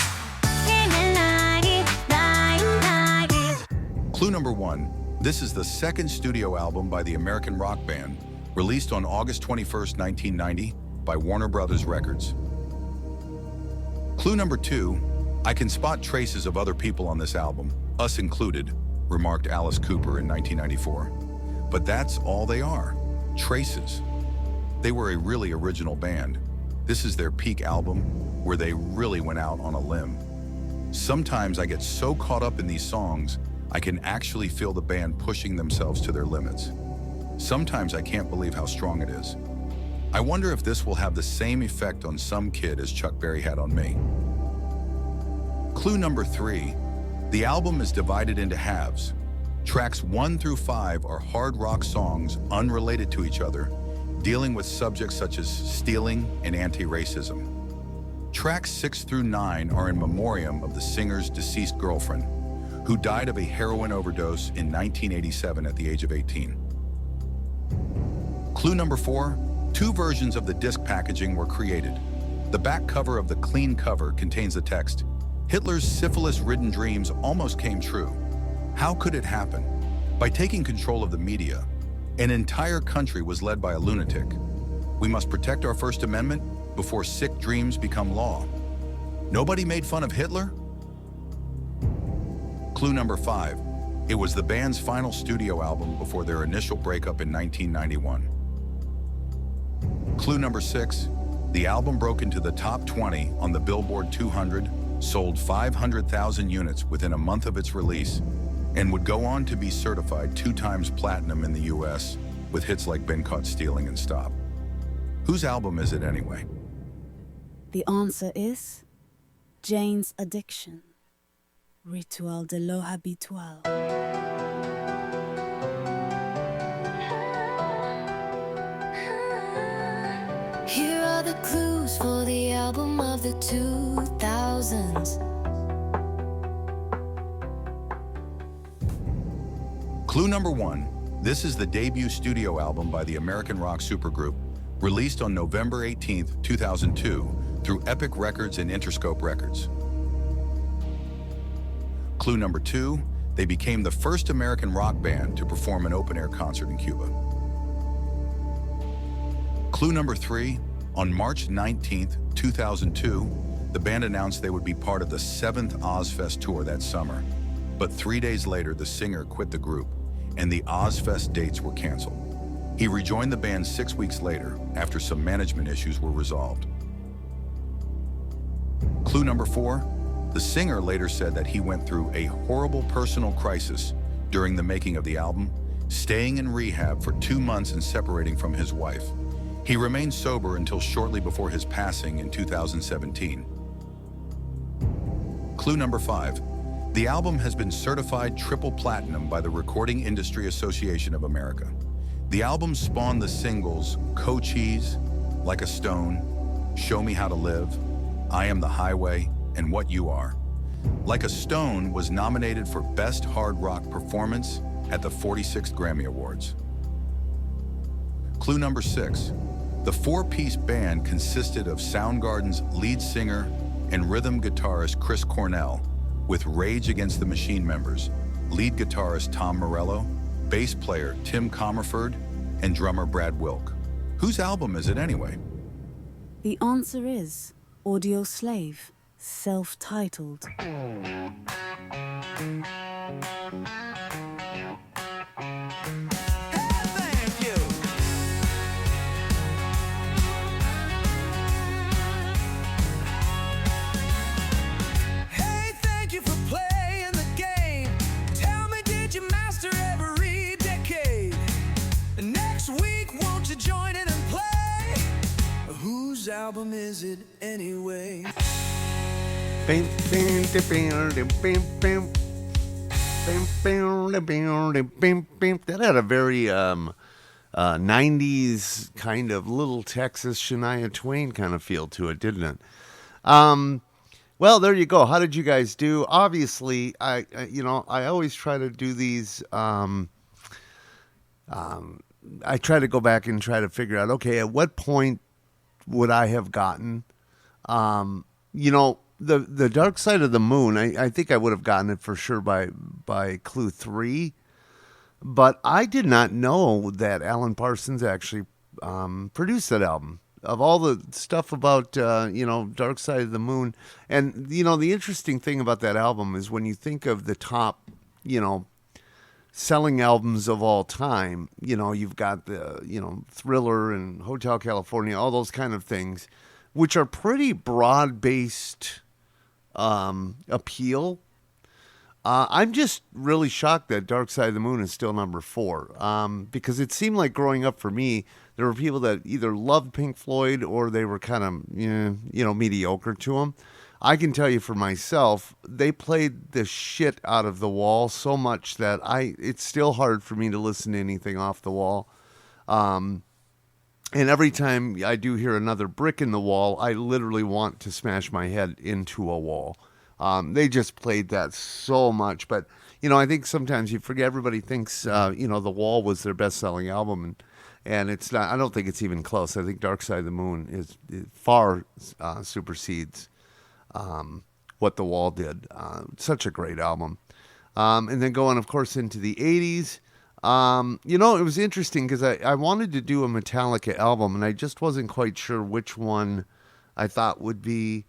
Clue number 1. This is the 2nd studio album by the American rock band, released on August 21, 1990 by Warner Brothers Records. Clue number 2. I can spot traces of other people on this album, us included, remarked Alice Cooper in 1994. But that's all they are, traces. They were a really original band. This is their peak album, where they really went out on a limb. Sometimes I get so caught up in these songs, I can actually feel the band pushing themselves to their limits. Sometimes I can't believe how strong it is. I wonder if this will have the same effect on some kid as Chuck Berry had on me. Clue number 3. The album is divided into halves. Tracks 1 through 5 are hard rock songs unrelated to each other, dealing with subjects such as stealing and anti-racism. Tracks 6 through 9 are in memoriam of the singer's deceased girlfriend, who died of a heroin overdose in 1987 at the age of 18. Clue number 4. 2 versions of the disc packaging were created. The back cover of the clean cover contains the text, "Hitler's syphilis-ridden dreams almost came true. How could it happen? By taking control of the media, an entire country was led by a lunatic. We must protect our First Amendment before sick dreams become law. Nobody made fun of Hitler?" Clue number 5. It was the band's final studio album before their initial breakup in 1991. Clue number 6. The album broke into the top 20 on the Billboard 200, sold 500,000 units within a month of its release, and would go on to be certified 2 times platinum in the US with hits like Been Caught Stealing and Stop. Whose album is it anyway? The answer is Jane's Addiction, Ritual de lo Habitual. Here are the clues for the album of the 2000s. Clue number 1. This is the debut studio album by the American rock supergroup, released on November 18, 2002, through Epic Records and Interscope Records. Clue number 2, they became the first American rock band to perform an open-air concert in Cuba. Clue number 3, on March 19, 2002, the band announced they would be part of the 7th Ozfest tour that summer. But 3 days later, the singer quit the group, and the Ozfest dates were canceled. He rejoined the band 6 weeks later after some management issues were resolved. Clue number 4, the singer later said that he went through a horrible personal crisis during the making of the album, staying in rehab for 2 months and separating from his wife. He remained sober until shortly before his passing in 2017. Clue number 5, the album has been certified triple platinum by the Recording Industry Association of America. The album spawned the singles Cochise, Like a Stone, Show Me How to Live, I Am the Highway, and What You Are. Like a Stone was nominated for Best Hard Rock Performance at the 46th Grammy Awards. Clue number 6, the 4-piece band consisted of Soundgarden's lead singer and rhythm guitarist Chris Cornell, with Rage Against the Machine members, lead guitarist Tom Morello, bass player Tim Comerford, and drummer Brad Wilk. Whose album is it anyway? The answer is Audio Slave, self-titled. Whose album is it anyway? That had a very 90s kind of Little Texas Shania Twain kind of feel to it, didn't it? Well, there you go. How did you guys do? Obviously, I always try to do these. I try to go back and try to figure out, okay, at what point would I have gotten, the Dark Side of the Moon? I think I would have gotten it for sure by clue 3, but I did not know that Alan Parsons actually produced that album. Of all the stuff about Dark Side of the Moon, and the interesting thing about that album is when you think of the top, selling albums of all time, you've got the, Thriller and Hotel California, all those kind of things, which are pretty broad-based appeal. I'm just really shocked that Dark Side of the Moon is still number 4, because it seemed like growing up for me, there were people that either loved Pink Floyd or they were kind of, mediocre to them. I can tell you for myself, they played the shit out of The Wall so much that it's still hard for me to listen to anything off The Wall. And every time I do hear another brick in the wall, I literally want to smash my head into a wall. They just played that so much. But, I think sometimes you forget, everybody thinks, The Wall was their best-selling album. And it's not. I don't think it's even close. I think Dark Side of the Moon is far supersedes what The Wall did. Such a great album. And then going, of course, into the 80s. It was interesting because I wanted to do a Metallica album, and I just wasn't quite sure which one I thought would be,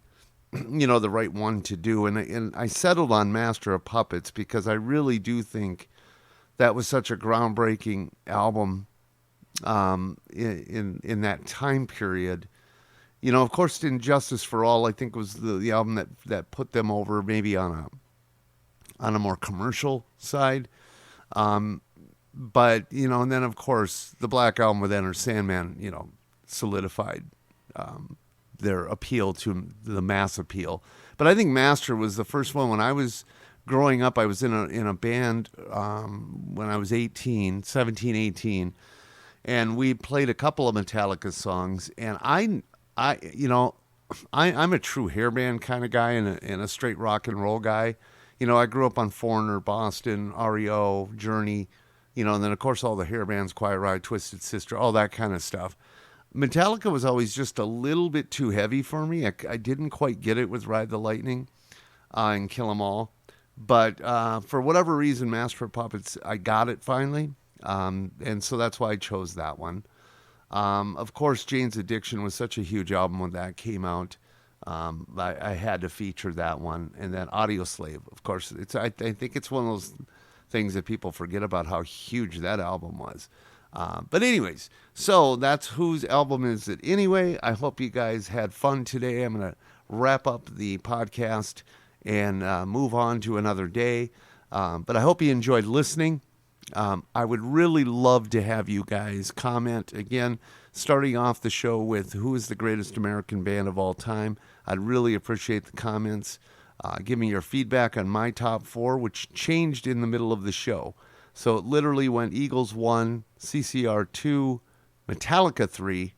the right one to do. And I settled on Master of Puppets because I really do think that was such a groundbreaking album in that time period. Of course, Injustice for All, I think, was the album that put them over maybe on a more commercial side. But, and then, of course, the Black Album with Enter Sandman, solidified their appeal to the mass appeal. But I think Master was the first one. When I was growing up, I was in a band when I was 17, 18, and we played a couple of Metallica songs, and I'm a true hair band kind of guy and a straight rock and roll guy. I grew up on Foreigner, Boston, REO, Journey, and then of course all the hair bands, Quiet Riot, Twisted Sister, all that kind of stuff. Metallica was always just a little bit too heavy for me. I didn't quite get it with Ride the Lightning and Kill 'Em All. But for whatever reason, Master of Puppets, I got it finally. And so that's why I chose that one. Of course, Jane's Addiction was such a huge album when that came out. I had to feature that one. And then Audio Slave, of course. I think it's one of those things that people forget about how huge that album was. But anyways, so that's whose album is it anyway. I hope you guys had fun today. I'm going to wrap up the podcast and move on to another day. But I hope you enjoyed listening. I would really love to have you guys comment. Again, starting off the show with who is the greatest American band of all time. I'd really appreciate the comments. Give me your feedback on my top 4, which changed in the middle of the show. So it literally went Eagles 1, CCR 2, Metallica 3,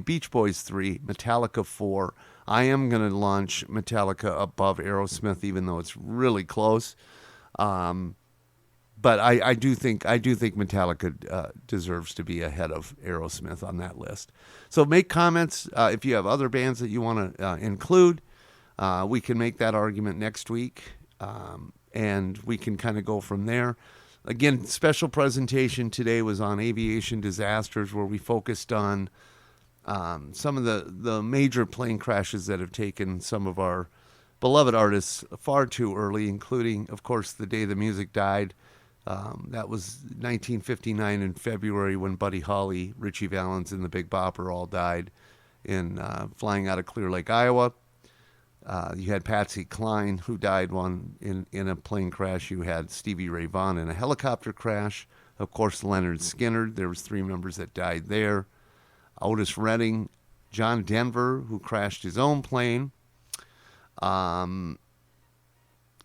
Beach Boys 3, Metallica 4. I am going to launch Metallica above Aerosmith, even though it's really close. But I do think Metallica deserves to be ahead of Aerosmith on that list. So make comments if you have other bands that you want to include. We can make that argument next week, and we can kind of go from there. Again, special presentation today was on aviation disasters, where we focused on some of the major plane crashes that have taken some of our beloved artists far too early, including, of course, the day the music died. That was 1959 in February, when Buddy Holly, Richie Valens, and the Big Bopper all died in flying out of Clear Lake, Iowa. You had Patsy Cline, who died in a plane crash. You had Stevie Ray Vaughan in a helicopter crash. Of course, Leonard Skinner. There was 3 members that died there. Otis Redding, John Denver, who crashed his own plane. And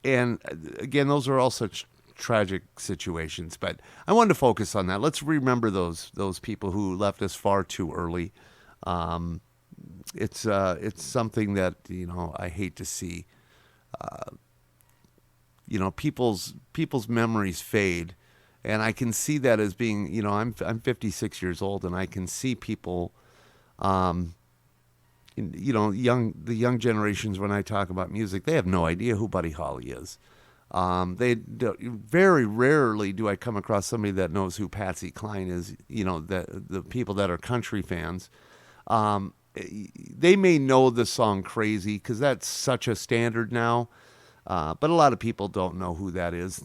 again, those are all such tragic situations. But I wanted to focus on that. Let's remember those people who left us far too early. It's something that I hate to see. People's memories fade, and I can see that as being. I'm 56 years old, and I can see people. The young generations, when I talk about music, they have no idea who Buddy Holly is. Very rarely do I come across somebody that knows who Patsy Cline is. The people that are country fans. They may know the song Crazy, because that's such a standard now, but a lot of people don't know who that is.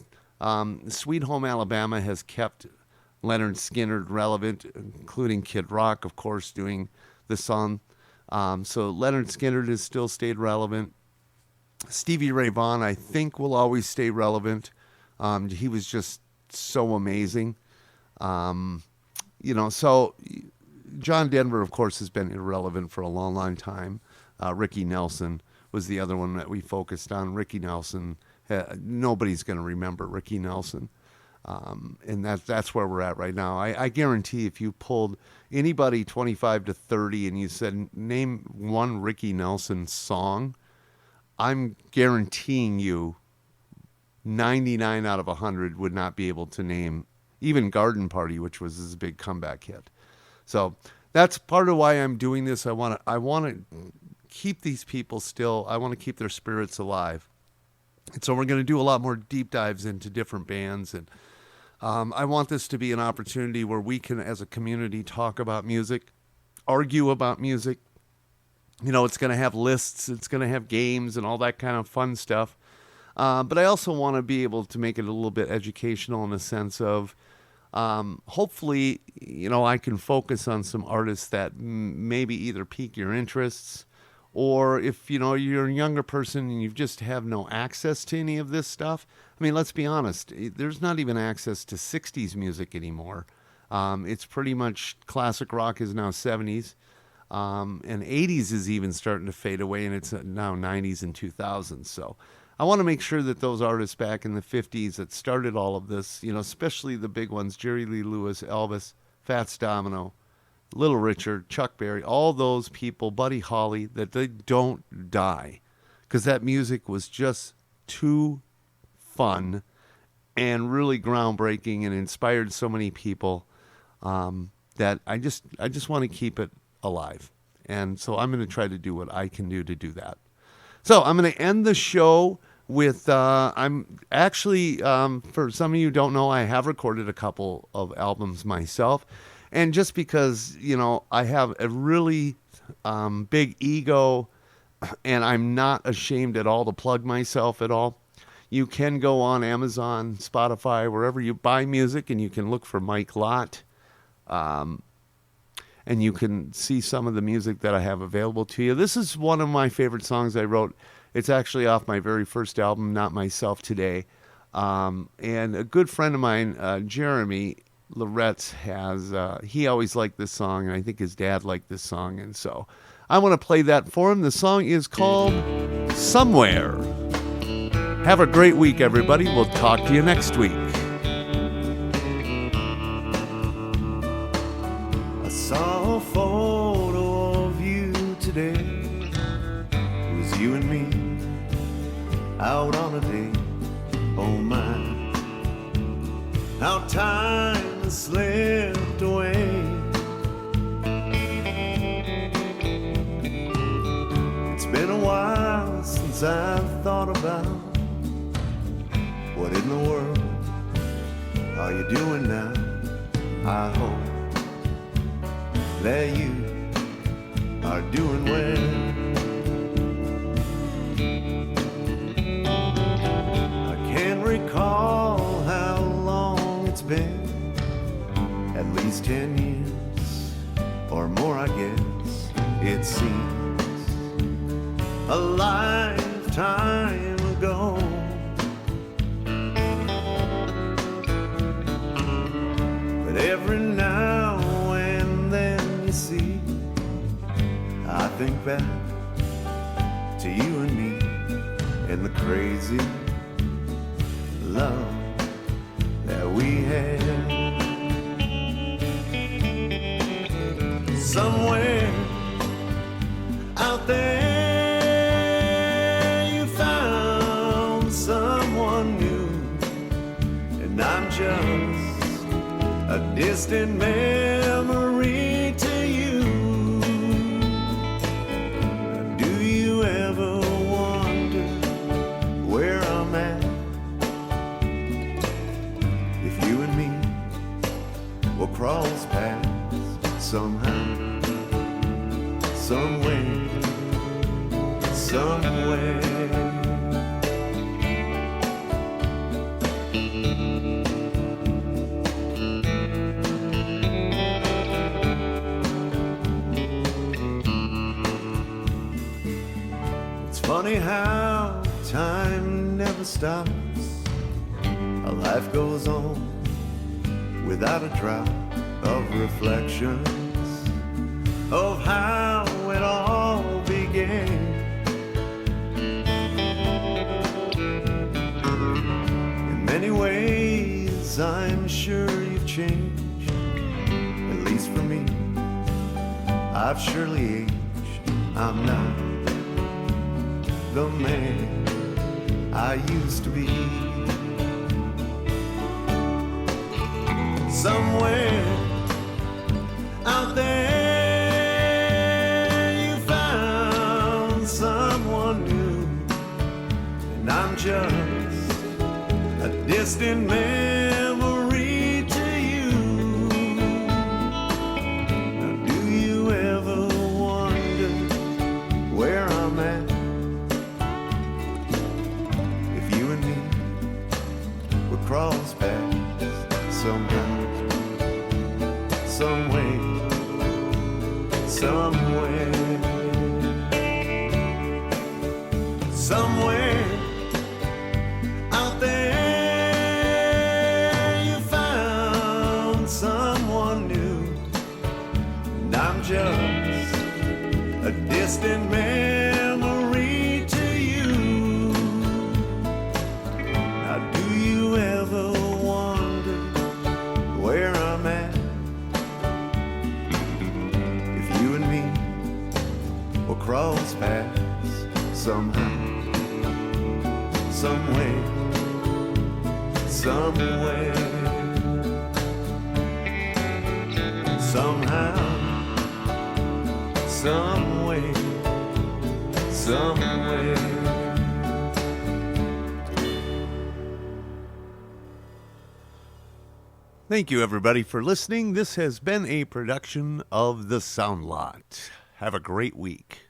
Sweet Home Alabama has kept Leonard Skinner relevant, including Kid Rock, of course, doing the song. So Leonard Skinner has still stayed relevant. Stevie Ray Vaughan, I think, will always stay relevant. He was just so amazing. So John Denver, of course, has been irrelevant for a long, long time. Ricky Nelson was the other one that we focused on. Ricky Nelson, nobody's going to remember Ricky Nelson. And that's where we're at right now. I guarantee if you pulled anybody 25 to 30 and you said, name one Ricky Nelson song, I'm guaranteeing you 99 out of 100 would not be able to name even Garden Party, which was his big comeback hit. So that's part of why I'm doing this. I want to keep these people still. I want to keep their spirits alive. And so we're going to do a lot more deep dives into different bands. And I want this to be an opportunity where we can, as a community, talk about music, argue about music. It's going to have lists. It's going to have games and all that kind of fun stuff. But I also want to be able to make it a little bit educational in the sense of, hopefully, I can focus on some artists that maybe either pique your interests, or if, you're a younger person and you just have no access to any of this stuff. I mean, let's be honest, there's not even access to 60s music anymore. It's pretty much classic rock is now 70s, and 80s is even starting to fade away, and it's now 90s and 2000s. So I want to make sure that those artists back in the 50s that started all of this, especially the big ones, Jerry Lee Lewis, Elvis, Fats Domino, Little Richard, Chuck Berry, all those people, Buddy Holly, that they don't die, because that music was just too fun and really groundbreaking and inspired so many people that I just want to keep it alive. And so I'm going to try to do what I can do to do that. So I'm going to end the show with, I'm actually, for some of you who don't know, I have recorded a couple of albums myself. And just because, you know, I have a really big ego and I'm not ashamed at all to plug myself at all, you can go on Amazon, Spotify, wherever you buy music, and you can look for Mike Lott. And you can see some of the music that I have available to you. This is one of my favorite songs I wrote. It's actually off my very first album, Not Myself Today. And a good friend of mine, Jeremy Loretz, he always liked this song, and I think his dad liked this song. And so I want to play that for him. The song is called Somewhere. Have a great week, everybody. We'll talk to you next week. I saw a photo of you today. It was you and me out on a date. Oh my, how time has slipped away. It's been a while since I've thought about what in the world are you doing now? I hope that you are doing well. I can't recall how long it's been, at least 10 years or more, I guess. It seems a lifetime ago. Every now and then, you see, I think back to you and me and the crazy love that we had. Somewhere out there you found someone new, and I'm just a distant memory to you. Do you ever wonder where I'm at? If you and me will cross paths somehow, somewhere, somewhere. Funny how time never stops. A life goes on without a drop of reflections of how it all began. In many ways, I'm sure you've changed. At least for me, I've surely aged. I'm not the man I used to be. Somewhere out there you found someone new, and I'm just a distant memory to you. Now, do you ever wonder where I'm at? Cross paths somehow, somewhere, somewhere, somewhere out there you found someone new, and I'm just a distant memory to you. Now, do you ever wonder where I'm at? If you and me will cross paths somehow, somewhere, somewhere, somehow, someway, somewhere. Thank you, everybody, for listening. This has been a production of the SoundLott. Have a great week.